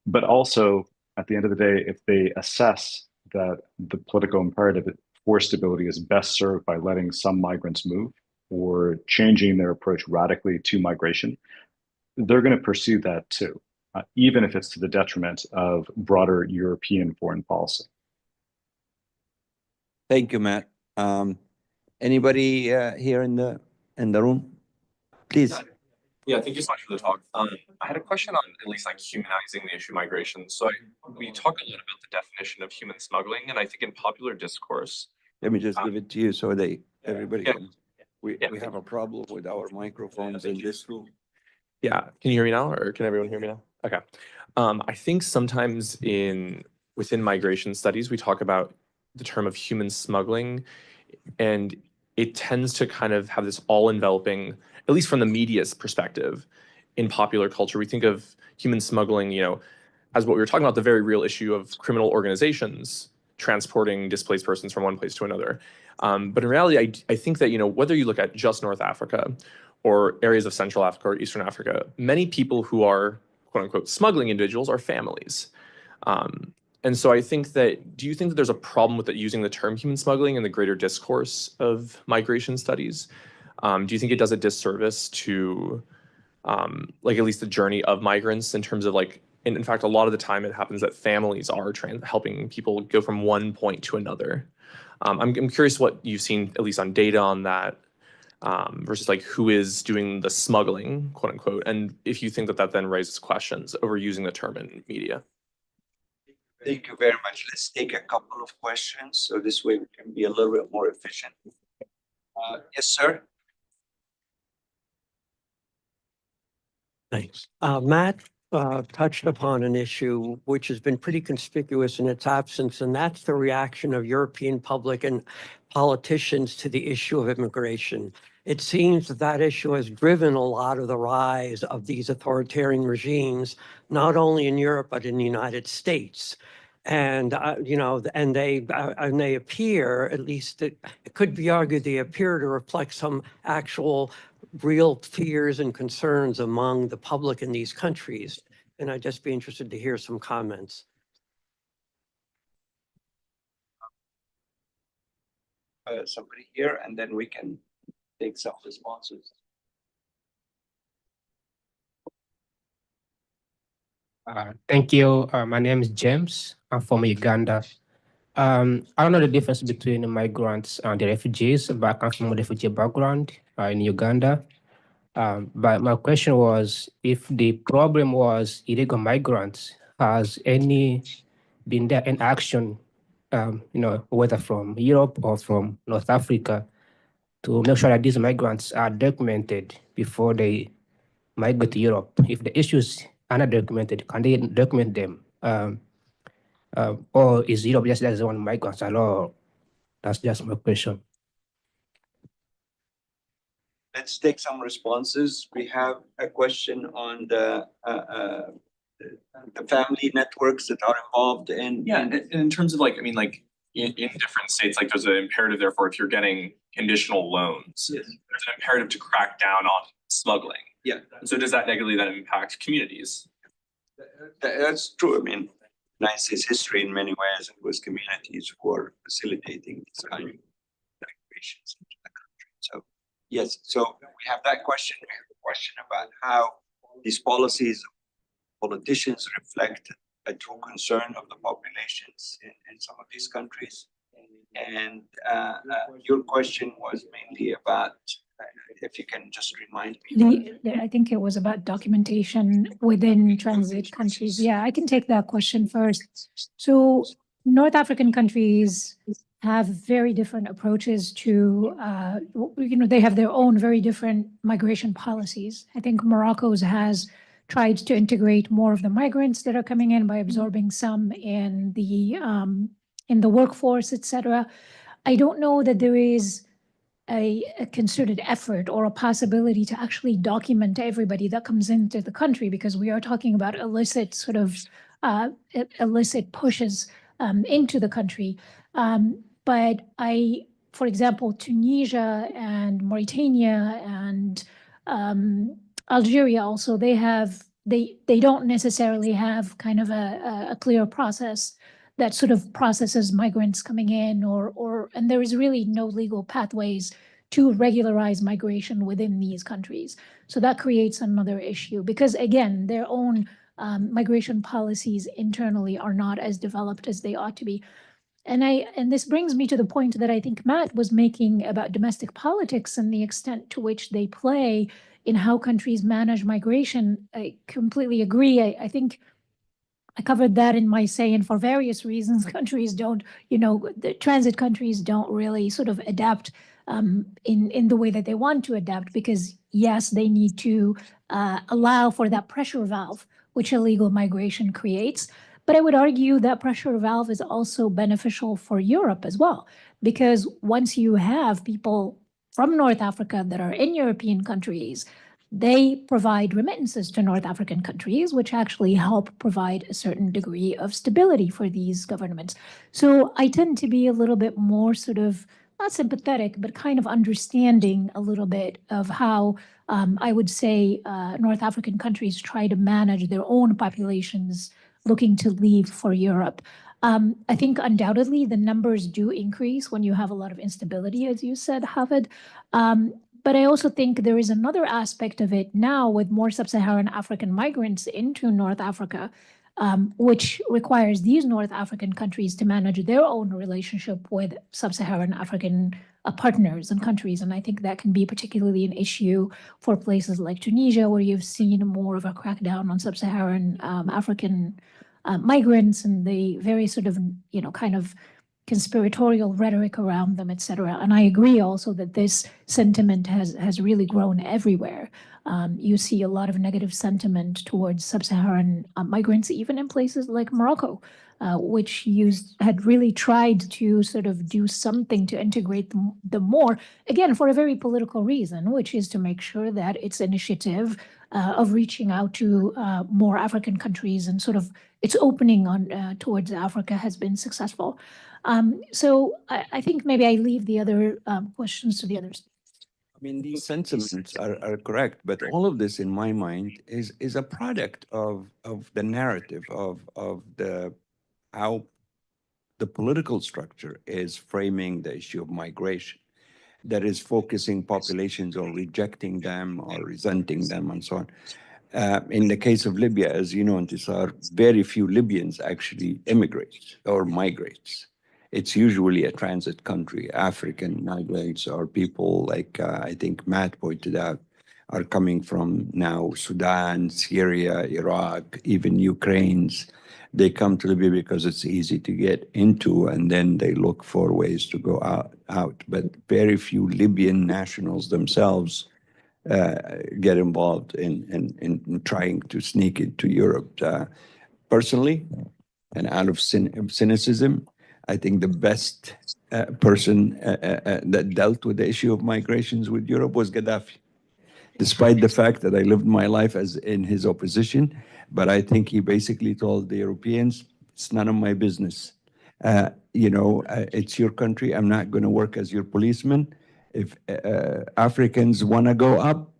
But also, at the end of the day, if they assess that the political imperative for stability is best served by letting some migrants move, or changing their approach radically to migration, they're going to pursue that too, even if it's to the detriment of broader European foreign policy. Thank you, Matt. Anybody here in the room? Please. Yeah, thank you so much for the talk. I had a question on at least like humanizing the issue of migration. So we talk a lot about the definition of human smuggling, and I think in popular discourse. Let me just give it to you so everybody Yeah. can. We have a problem with our microphones in this room. Yeah, can you hear me now, or can everyone hear me now? Okay. I think sometimes within migration studies, we talk about the term of human smuggling, and it tends to kind of have this all-enveloping, at least from the media's perspective, in popular culture. We think of human smuggling, as what we were talking about, the very real issue of criminal organizations transporting displaced persons from one place to another. But in reality, I think that, whether you look at just North Africa or areas of Central Africa or Eastern Africa, many people who are, quote unquote, smuggling individuals are families. And so I think do you think that there's a problem with using the term human smuggling in the greater discourse of migration studies? Do you think it does a disservice to at least the journey of migrants in terms of in fact, a lot of the time it happens that families are helping people go from one point to another. I'm curious what you've seen, at least on data on that, versus who is doing the smuggling, quote unquote, and if you think that then raises questions over using the term in media. Thank you very much. Let's take a couple of questions so this way we can be a little bit more efficient. Yes, sir. Thanks. Matt touched upon an issue which has been pretty conspicuous in its absence, and that's the reaction of European public and politicians to the issue of immigration. It seems that issue has driven a lot of the rise of these authoritarian regimes, not only in Europe, but in the United States. And, and they appear, at least it could be argued, they appear to reflect some actual real fears and concerns among the public in these countries. And I'd just be interested to hear some comments. Somebody here, and then we can take some responses. Thank you. My name is James. I'm from Uganda. I don't know the difference between the migrants and the refugees, but I come from a refugee background in Uganda. But my question was, if the problem was illegal migrants, has been there in action, whether from Europe or from North Africa, to make sure that these migrants are documented before they migrate to Europe? If the issues are not documented, can they document them? Or is Europe just doesn't want migrants at all? That's just my question. Let's take some responses. We have a question on the family networks that are involved in. Yeah, and in terms of in different states, there's an imperative, therefore, if you're getting conditional loans, there's an imperative to crack down on smuggling. Yeah. And so does that negatively then impact communities? That's true. United States history in many ways, it was communities who were facilitating this kind of migrations into the country. So yes, so we have that question. We have a question about how these policies of politicians reflect a true concern of the populations in some of these countries. And your question was mainly about, if you can just remind me. I think it was about documentation within transit countries. Yeah, I can take that question first. So North African countries have very different approaches to, they have their own very different migration policies. I think Morocco's has tried to integrate more of the migrants that are coming in by absorbing some in the workforce, etc. I don't know that there is a concerted effort or a possibility to actually document everybody that comes into the country, because we are talking about illicit illicit pushes into the country. But for example, Tunisia and Mauritania and Algeria also, they don't necessarily have kind of a clear process that sort of processes migrants coming in, and there is really no legal pathways to regularize migration within these countries. So that creates another issue, because again, their own migration policies internally are not as developed as they ought to be. And this brings me to the point that I think Matt was making about domestic politics and the extent to which they play in how countries manage migration. I completely agree. I think I covered that in my say, and for various reasons, countries don't, the transit countries don't really sort of adapt in the way that they want to adapt, because yes, they need to allow for that pressure valve which illegal migration creates. But I would argue that pressure valve is also beneficial for Europe as well, because once you have people from North Africa that are in European countries, they provide remittances to North African countries, which actually help provide a certain degree of stability for these governments. So I tend to be a little bit more sort of not sympathetic, but kind of understanding a little bit of how I would say North African countries try to manage their own populations looking to leave for Europe. I think undoubtedly the numbers do increase when you have a lot of instability, as you said, Hafid. But I also think there is another aspect of it now with more sub-Saharan African migrants into North Africa, which requires these North African countries to manage their own relationship with sub-Saharan African partners and countries. And I think that can be particularly an issue for places like Tunisia, where you've seen more of a crackdown on sub-Saharan African migrants and the very sort of, kind of conspiratorial rhetoric around them, et cetera. And I agree also that this sentiment has really grown everywhere. You see a lot of negative sentiment towards sub-Saharan migrants, even in places like Morocco, which had really tried to sort of do something to integrate them more, again, for a very political reason, which is to make sure that its initiative of reaching out to more African countries and sort of its opening on towards Africa has been successful. So I think maybe I leave the other questions to the others. I mean, these sentiments are correct, but all of this, in my mind, is a product of the narrative of how the political structure is framing the issue of migration, that is focusing populations on rejecting them or resenting them and so on. In the case of Libya, as you know, Intisar, very few Libyans actually immigrate or migrate. It's usually a transit country. African migrants or people like, I think Matt pointed out, are coming from now Sudan, Syria, Iraq, even Ukraine's. They come to Libya because it's easy to get into, and then they look for ways to go out. But very few Libyan nationals themselves get involved in trying to sneak into Europe. Personally, and out of cynicism, I think the best person that dealt with the issue of migrations with Europe was Gaddafi, despite the fact that I lived my life as in his opposition. But I think he basically told the Europeans, it's none of my business. It's your country. I'm not going to work as your policeman. If Africans want to go up,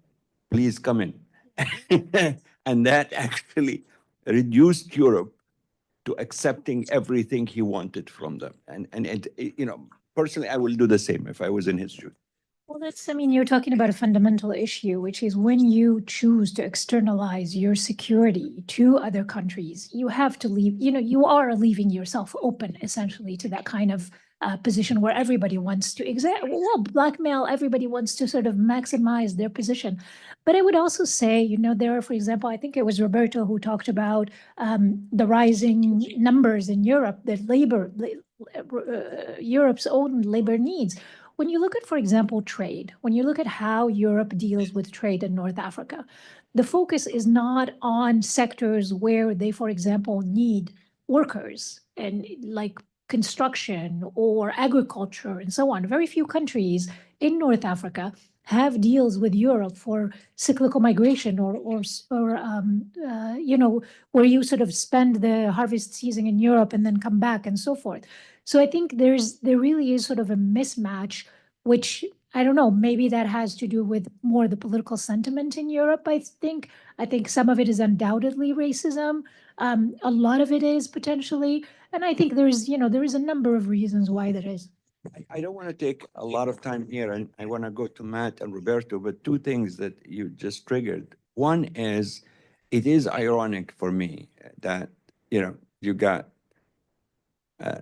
please come in. And that actually reduced Europe to accepting everything he wanted from them. And personally, I will do the same if I was in his shoes. Well, you're talking about a fundamental issue, which is when you choose to externalize your security to other countries, you have to leave, you are leaving yourself open essentially to that kind of position where everybody wants to blackmail, everybody wants to sort of maximize their position. But I would also say, there are, for example, I think it was Roberto who talked about the rising numbers in Europe, that Europe's own labor needs. When you look at, for example, trade, when you look at how Europe deals with trade in North Africa, the focus is not on sectors where they, for example, need workers and like construction or agriculture and so on. Very few countries in North Africa have deals with Europe for cyclical migration or where you sort of spend the harvest season in Europe and then come back and so forth. So I think there really is sort of a mismatch, which I don't know, maybe that has to do with more the political sentiment in Europe, I think. I think some of it is undoubtedly racism. A lot of it is potentially, and I think there is a number of reasons why that is. I don't want to take a lot of time here, and I want to go to Matt and Roberto, but two things that you just triggered. One is, it is ironic for me that, you got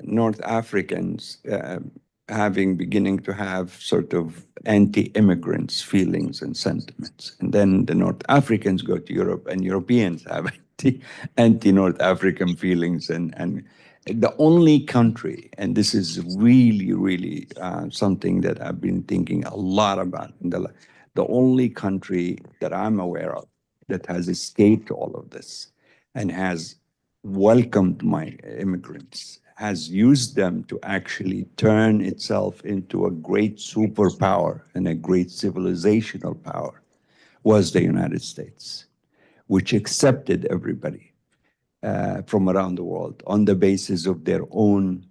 North Africans beginning to have sort of anti-immigrants feelings and sentiments. And then the North Africans go to Europe and Europeans have anti-North African feelings. And the only country, and this is really, really something that I've been thinking a lot about, the only country that I'm aware of that has escaped all of this and has welcomed my immigrants, has used them to actually turn itself into a great superpower and a great civilizational power, was the United States, which accepted everybody from around the world on the basis of their own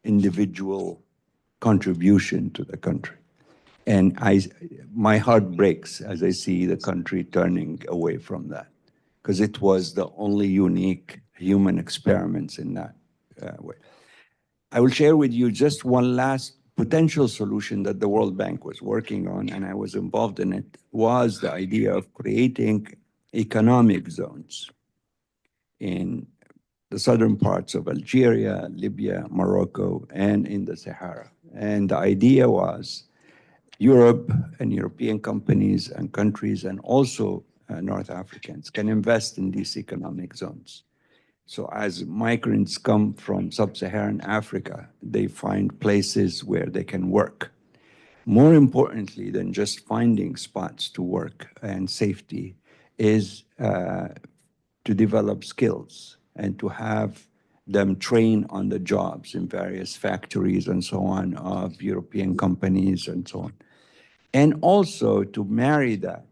individual contribution to the country. And my heart breaks as I see the country turning away from that, because it was the only unique human experiments in that way. I will share with you just one last potential solution that the World Bank was working on, and I was involved in it, was the idea of creating economic zones in the southern parts of Algeria, Libya, Morocco, and in the Sahara. And the idea was Europe and European companies and countries and also North Africans can invest in these economic zones. So as migrants come from sub-Saharan Africa, they find places where they can work. More importantly than just finding spots to work and safety is to develop skills and to have them train on the jobs in various factories and so on of European companies and so on. And also to marry that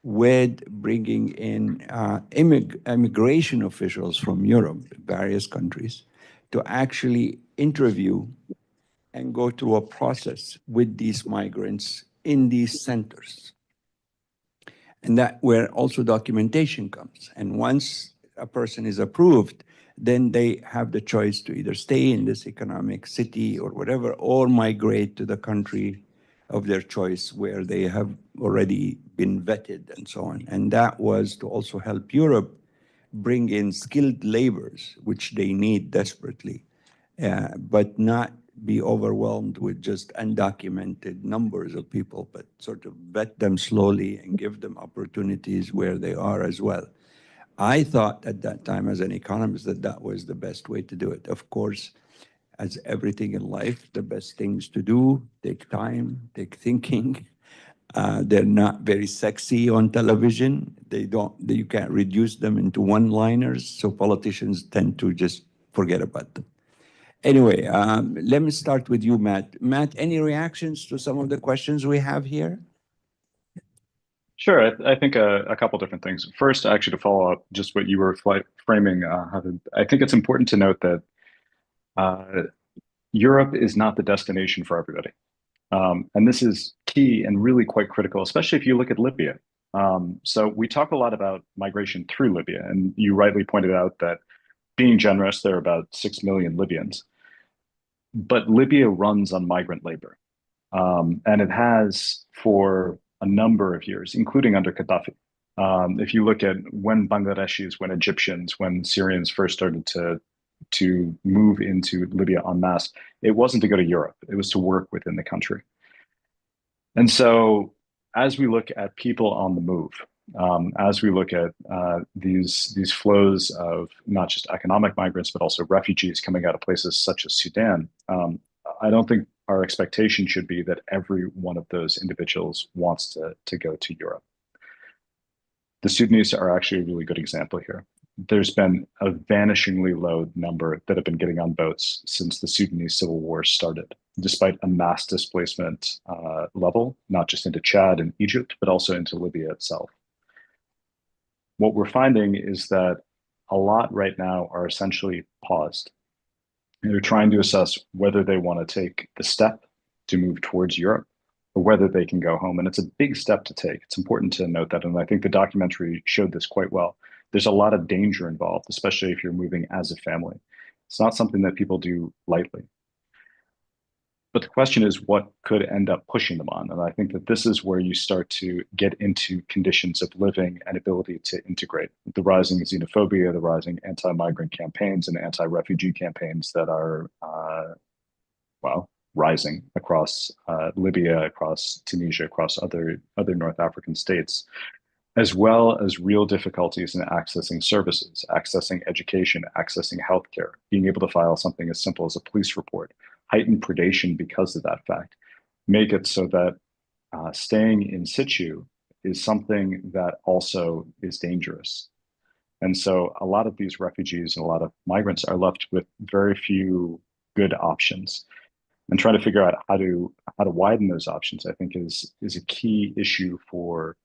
with bringing in immigration officials from Europe, various countries, to actually interview and go through a process with these migrants in these centers. And that where also documentation comes. And once a person is approved, then they have the choice to either stay in this economic city or whatever, or migrate to the country of their choice where they have already been vetted and so on. And that was to also help Europe bring in skilled laborers, which they need desperately, but not be overwhelmed with just undocumented numbers of people, but sort of vet them slowly and give them opportunities where they are as well. I thought at that time as an economist that that was the best way to do it. Of course, as everything in life, the best things to do take time, take thinking. They're not very sexy on television. You can't reduce them into one-liners, so politicians tend to just forget about them. Anyway, let me start with you, Matt. Matt, any reactions to some of the questions we have here? Sure, I think a couple different things. First, actually, to follow up just what you were framing, I think it's important to note that Europe is not the destination for everybody. And this is key and really quite critical, especially if you look at Libya. So we talk a lot about migration through Libya, and you rightly pointed out that being generous, there are about 6 million Libyans. But Libya runs on migrant labor. And it has for a number of years, including under Gaddafi. If you look at when Bangladeshis, when Egyptians, when Syrians first started to move into Libya en masse, it wasn't to go to Europe, it was to work within the country. And so as we look at people on the move, as we look at these flows of not just economic migrants, but also refugees coming out of places such as Sudan, I don't think our expectation should be that every one of those individuals wants to go to Europe. The Sudanese are actually a really good example here. There's been a vanishingly low number that have been getting on boats since the Sudanese civil war started, despite a mass displacement level, not just into Chad and Egypt, but also into Libya itself. What we're finding is that a lot right now are essentially paused. They're trying to assess whether they want to take the step to move towards Europe or whether they can go home. And it's a big step to take. It's important to note that. And I think the documentary showed this quite well. There's a lot of danger involved, especially if you're moving as a family. It's not something that people do lightly. But the question is, what could end up pushing them on? And I think that this is where you start to get into conditions of living and ability to integrate. The rising xenophobia, the rising anti-migrant campaigns and anti-refugee campaigns that are, well, rising across Libya, across Tunisia, across other North African states, as well as real difficulties in accessing services, accessing education, accessing healthcare, being able to file something as simple as a police report, heightened predation because of that fact, make it so that staying in situ is something that also is dangerous. And so a lot of these refugees and a lot of migrants are left with very few good options. And trying to figure out how to widen those options, I think, is a key issue for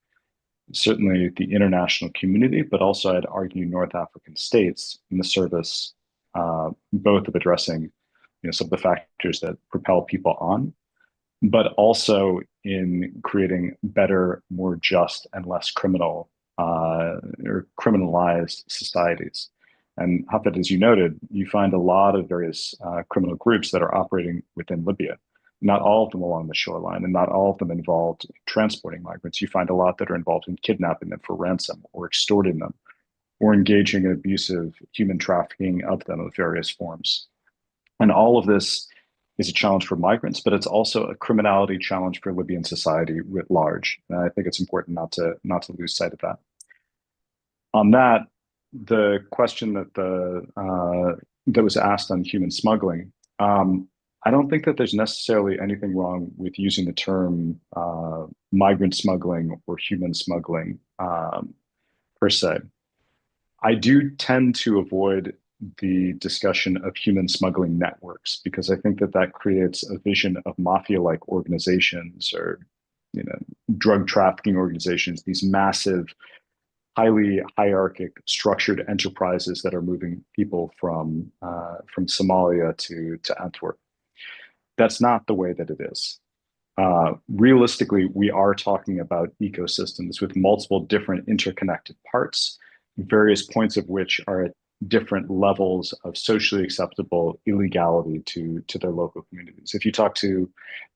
certainly the international community, but also I'd argue North African states in the service, both of addressing some of the factors that propel people on, but also in creating better, more just, and less criminal or criminalized societies. And Hafid, as you noted, you find a lot of various criminal groups that are operating within Libya. Not all of them along the shoreline, and not all of them involved in transporting migrants. You find a lot that are involved in kidnapping them for ransom, or extorting them, or engaging in abusive human trafficking of them of various forms. And all of this is a challenge for migrants, but it's also a criminality challenge for Libyan society writ large. And I think it's important not to lose sight of that. On that, the question that was asked on human smuggling, I don't think that there's necessarily anything wrong with using the term migrant smuggling or human smuggling per se. I do tend to avoid the discussion of human smuggling networks because I think that creates a vision of mafia-like organizations or drug trafficking organizations, these massive, highly hierarchic, structured enterprises that are moving people from Somalia to Antwerp. That's not the way that it is. Realistically, we are talking about ecosystems with multiple different interconnected parts, various points of which are at different levels of socially acceptable illegality to their local communities. If you talk to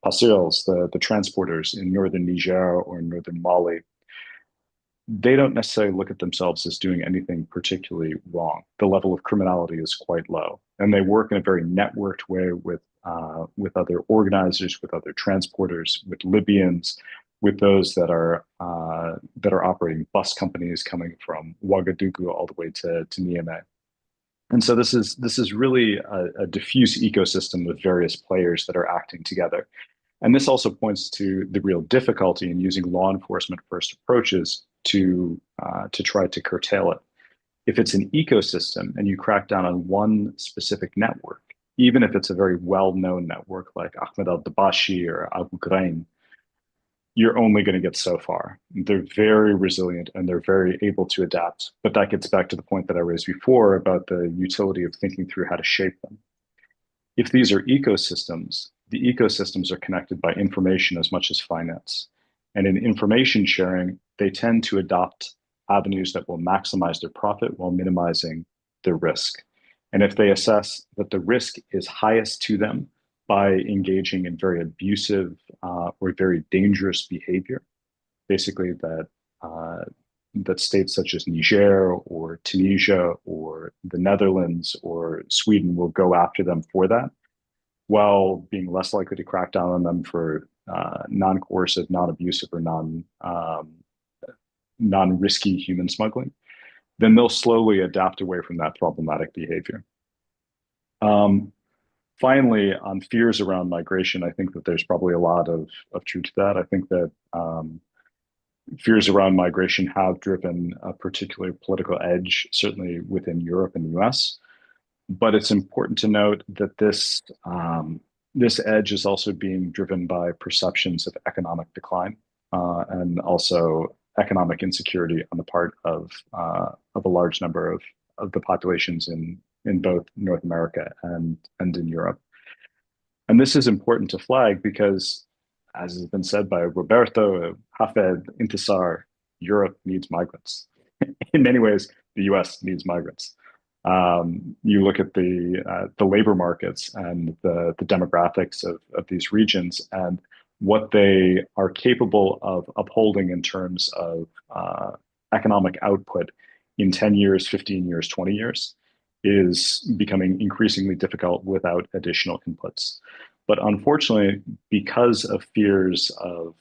Passerelles, the transporters in northern Niger or in northern Mali, they don't necessarily look at themselves as doing anything particularly wrong. The level of criminality is quite low, and they work in a very networked way with other organizers, with other transporters, with Libyans, with those that are operating bus companies coming from Ouagadougou all the way to Niamey. And so this is really a diffuse ecosystem with various players that are acting together. And this also points to the real difficulty in using law enforcement first approaches to try to curtail it. If it's an ecosystem and you crack down on one specific network, even if it's a very well-known network like Ahmed al-Dabashi or Abu Ghraib, you're only going to get so far. They're very resilient and they're very able to adapt. But that gets back to the point that I raised before about the utility of thinking through how to shape them. If these are ecosystems, the ecosystems are connected by information as much as finance. And in information sharing, they tend to adopt avenues that will maximize their profit while minimizing their risk. And if they assess that the risk is highest to them by engaging in very abusive or very dangerous behavior, basically that states such as Niger or Tunisia or the Netherlands or Sweden will go after them for that, while being less likely to crack down on them for non-coercive, non-abusive, or non-risky human smuggling, then they'll slowly adapt away from that problematic behavior. Finally, on fears around migration, I think that there's probably a lot of truth to that. I think that fears around migration have driven a particular political edge, certainly within Europe and the US. But it's important to note that this edge is also being driven by perceptions of economic decline and also economic insecurity on the part of a large number of the populations in both North America and in Europe. And this is important to flag because, as has been said by Roberto, Hafed, Intisar, Europe needs migrants. In many ways, the US needs migrants. You look at the labor markets and the demographics of these regions and what they are capable of upholding in terms of economic output in 10 years, 15 years, 20 years is becoming increasingly difficult without additional inputs. But unfortunately, because of fears of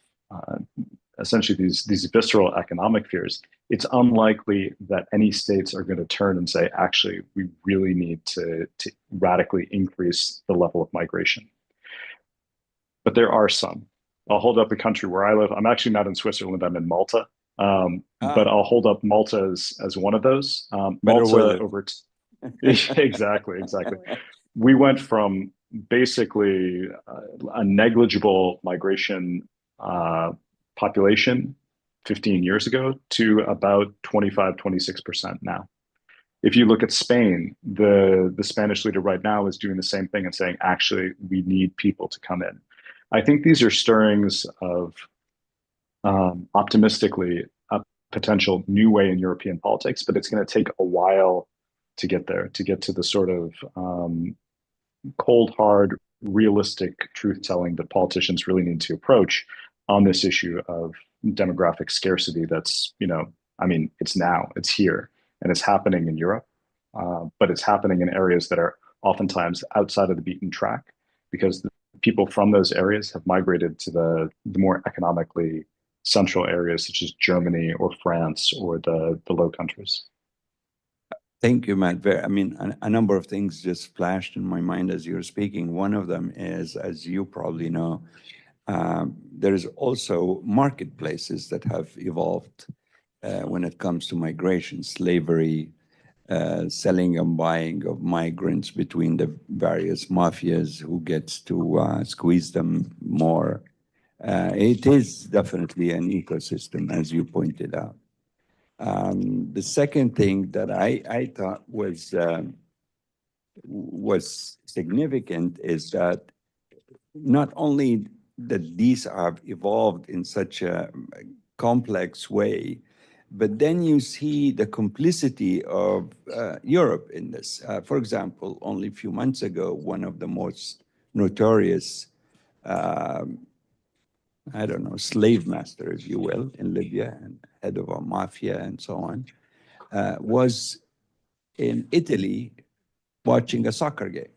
essentially these visceral economic fears, it's unlikely that any states are going to turn and say, actually, we really need to radically increase the level of migration. But there are some. I'll hold up the country where I live. I'm actually not in Switzerland, I'm in Malta. But I'll hold up Malta as one of those. Malta exactly. We went from basically a negligible migration population 15 years ago to about 25, 26% now. If you look at Spain, the Spanish leader right now is doing the same thing and saying, actually, we need people to come in. I think these are stirrings of optimistically a potential new way in European politics, but it's going to take a while to get there, to get to the sort of cold, hard, realistic truth-telling that politicians really need to approach on this issue of demographic scarcity that's, it's now, it's here, and it's happening in Europe, but it's happening in areas that are oftentimes outside of the beaten track because the people from those areas have migrated to the more economically central areas such as Germany or France or the Low Countries. Thank you, Matt. A number of things just flashed in my mind as you were speaking. One of them is, as you probably know, there is also marketplaces that have evolved when it comes to migration, slavery, selling and buying of migrants between the various mafias who gets to squeeze them more. It is definitely an ecosystem, as you pointed out. The second thing that I thought was significant is that not only that these have evolved in such a complex way, but then you see the complicity of Europe in this. For example, only a few months ago, one of the most notorious slave master, if you will, in Libya and head of a mafia and so on, was in Italy watching a soccer game.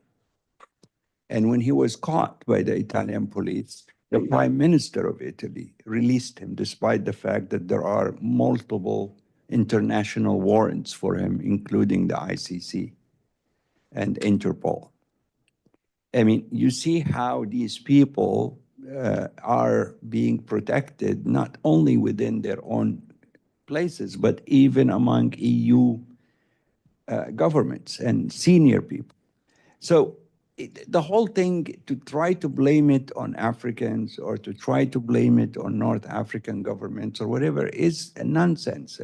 And when he was caught by the Italian police, the Prime Minister of Italy released him, despite the fact that there are multiple international warrants for him, including the ICC and Interpol. You see how these people are being protected not only within their own places, but even among EU governments and senior people. So the whole thing, to try to blame it on Africans or to try to blame it on North African governments or whatever is a nonsense.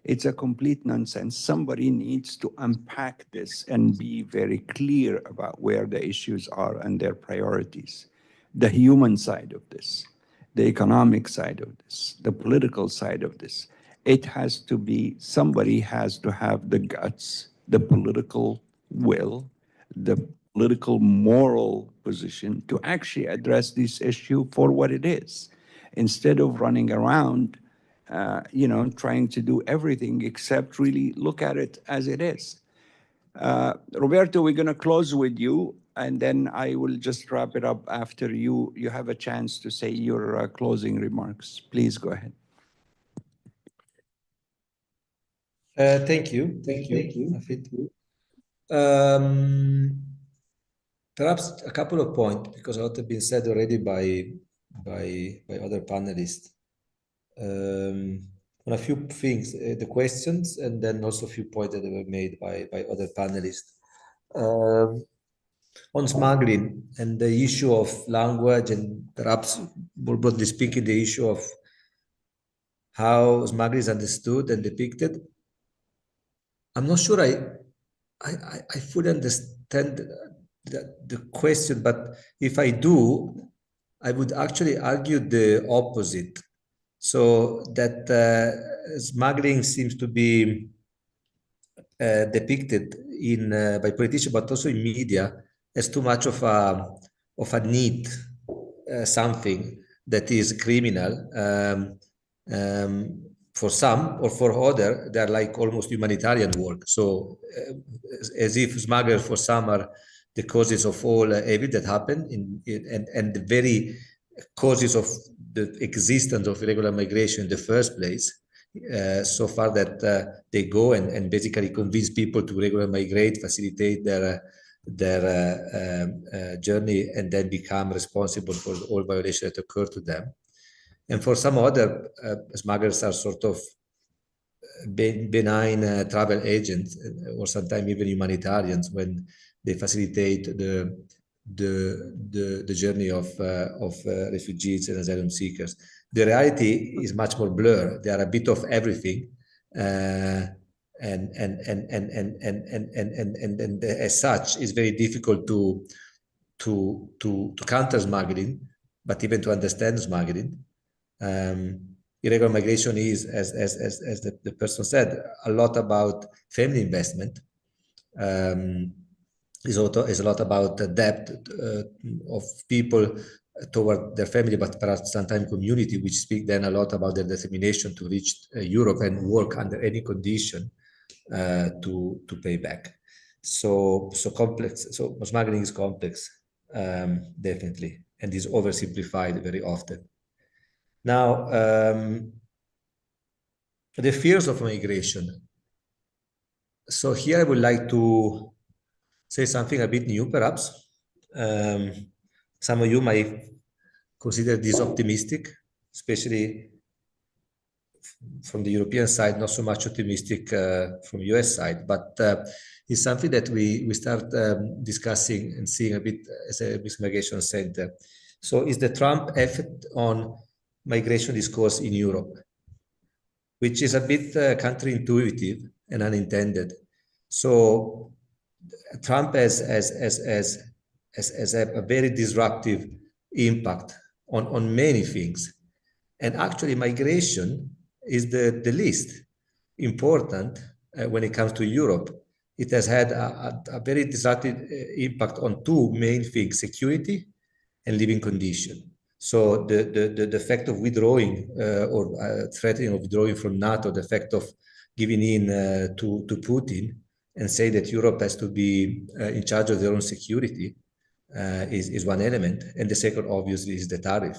It's a complete nonsense. Somebody needs to unpack this and be very clear about where the issues are and their priorities. The human side of this, the economic side of this, the political side of this. It has to be, somebody has to have the guts, the political will, the political moral position to actually address this issue for what it is, instead of running around, trying to do everything except really look at it as it is. Roberto, we're going to close with you, and then I will just wrap it up after you have a chance to say your closing remarks. Please go ahead. Thank you. Perhaps a couple of points, because a lot have been said already by other panelists. On a few things, the questions, and then also a few points that were made by other panelists. On smuggling and the issue of language, and perhaps more broadly speaking, the issue of how smuggling is understood and depicted. I'm not sure I fully understand the question, but if I do, I would actually argue the opposite. So that smuggling seems to be depicted by politicians, but also in media, as too much of a need, something that is criminal. For some, or for others, they're like almost humanitarian work. So as if smugglers for some are the causes of all evil that happen and the very causes of the existence of irregular migration in the first place, so far that they go and basically convince people to regular migrate, facilitate their journey, and then become responsible for all violations that occur to them. And for some other smugglers are sort of benign travel agents, or sometimes even humanitarians, when they facilitate the journey of refugees and asylum seekers. The reality is much more blurred. They are a bit of everything, and as such, it's very difficult to counter smuggling, but even to understand smuggling. Irregular migration is, as the person said, a lot about family investment. Is a lot about the debt of people toward their family, but perhaps sometimes community, which speak then a lot about their determination to reach Europe and work under any condition to pay back. So complex. So smuggling is complex, definitely, and is oversimplified very often. Now, the fears of migration. So here I would like to say something a bit new, perhaps. Some of you might consider this optimistic, especially from the European side, not so much optimistic from US side, but it's something that we start discussing and seeing a bit as a migration center. So is the Trump effect on migration discourse in Europe, which is a bit counterintuitive and unintended. So Trump has a very disruptive impact on many things. And actually migration is the least important when it comes to Europe. It has had a very disruptive impact on two main things: security and living condition. So the fact of withdrawing or threatening of withdrawing from NATO, the fact of giving in to Putin and say that Europe has to be in charge of their own security is one element. And the second, obviously, is the tariff.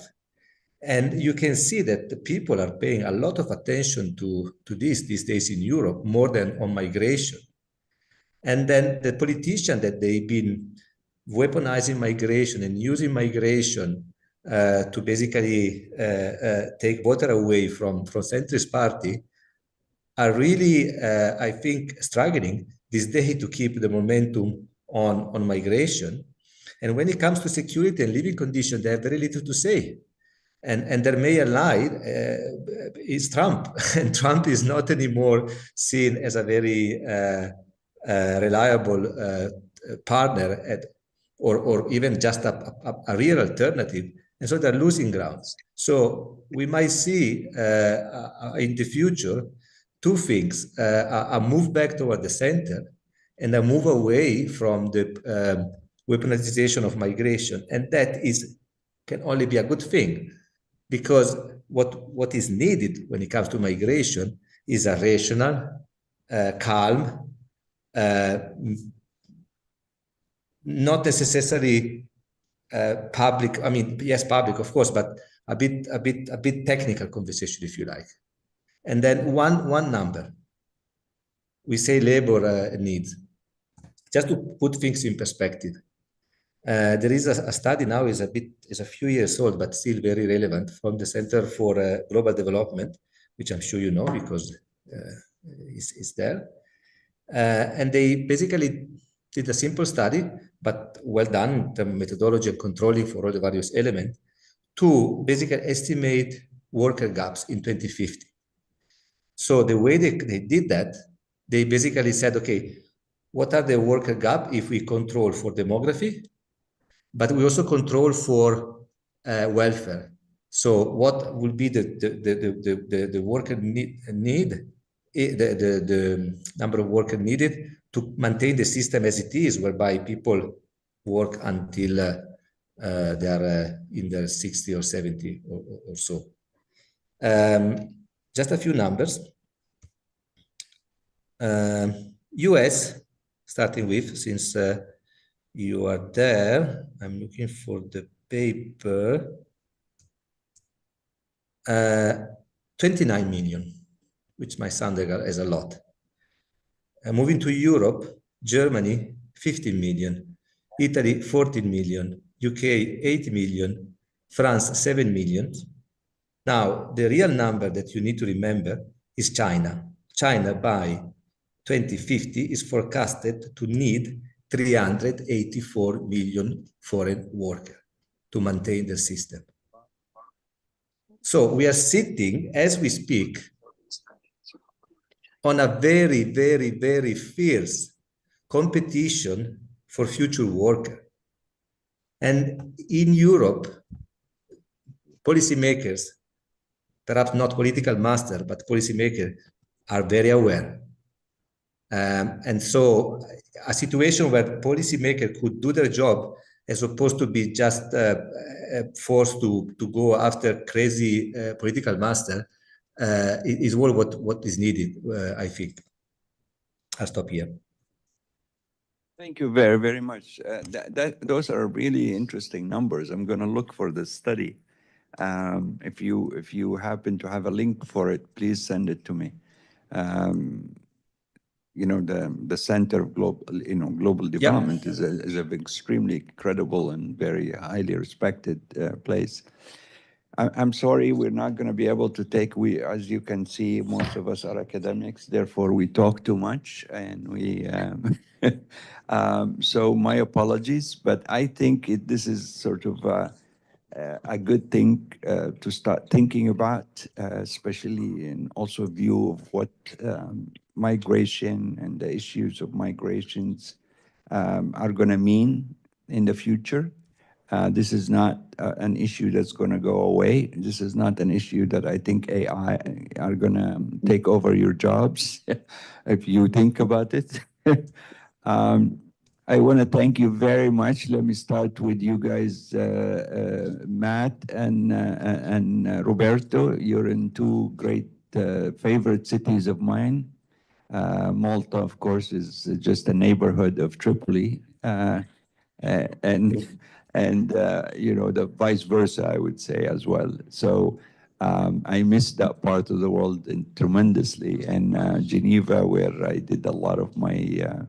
And you can see that the people are paying a lot of attention to this these days in Europe, more than on migration. And then the politicians that they've been weaponizing migration and using migration to basically take voter away from centrist party are really, I think, struggling this day to keep the momentum on migration. And when it comes to security and living conditions, they have very little to say. And their main ally is Trump. And Trump is not anymore seen as a very reliable partner or even just a real alternative. And so they're losing grounds. So we might see in the future two things: a move back toward the center and a move away from the weaponization of migration. And that can only be a good thing, because what is needed when it comes to migration is a rational, calm, not necessarily public. I mean, yes, public, of course, but a bit technical conversation, if you like. And then one number. We say labor needs. Just to put things in perspective, there is a study now, is a few years old, but still very relevant, from the Center for Global Development, which I'm sure you know because it's there. And they basically did a simple study, but well done in terms of methodology and controlling for all the various elements, to basically estimate worker gaps in 2050. So the way they did that, they basically said, okay, what are the worker gap if we control for demography, but we also control for welfare? So what will be the worker need, the number of workers needed to maintain the system as it is, whereby people work until they are in their 60 or 70 or so. Just a few numbers. US, starting with, since You are there. I'm looking for the paper. 29 million, which might sound as a lot. Moving to Europe, Germany, 15 million, Italy, 14 million, UK, 8 million, France, 7 million. Now, the real number that you need to remember is China. China, by 2050, is forecasted to need 384 million foreign workers to maintain the system. So we are sitting, as we speak, on a very, very, very fierce competition for future workers. And in Europe, policymakers, perhaps not political masters, but policymakers, are very aware. And so a situation where policymakers could do their job as opposed to be just forced to go after crazy political master is what is needed, I think. I'll stop here. Thank you very, very much. Those are really interesting numbers. I'm going to look for this study. If you happen to have a link for it, please send it to me. You know, the Center of Global Development is an extremely credible and very highly respected place. I'm sorry, we're not going to be able to take. As you can see, most of us are academics, therefore we talk too much, and we. So my apologies, but I think this is sort of a good thing to start thinking about, especially in also view of what migration and the issues of migrations are going to mean in the future. This is not an issue that's going to go away. This is not an issue that I think AI are going to take over your jobs, if you think about it. I want to thank you very much. Let me start with you guys, Matt and Roberto. You're in two great favorite cities of mine. Malta, of course, is just a neighborhood of Tripoli, and you know, the vice versa, I would say as well. So I miss that part of the world tremendously. And Geneva, where I did a lot of my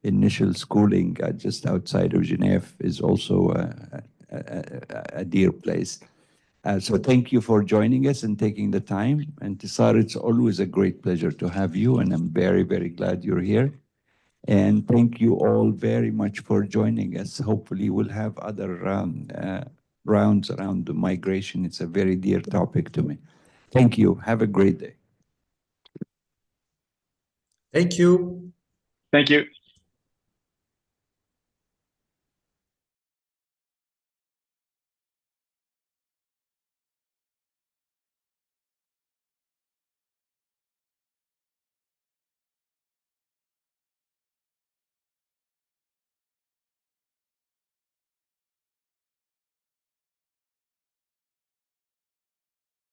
initial schooling, just outside of Geneva, is also a dear place. So thank you for joining us and taking the time. And Tisar, it's always a great pleasure to have you, and I'm very, very glad you're here. And thank you all very much for joining us. Hopefully we'll have other rounds around the migration. It's a very dear topic to me. Thank you. Have a great day. Thank you. Thank you.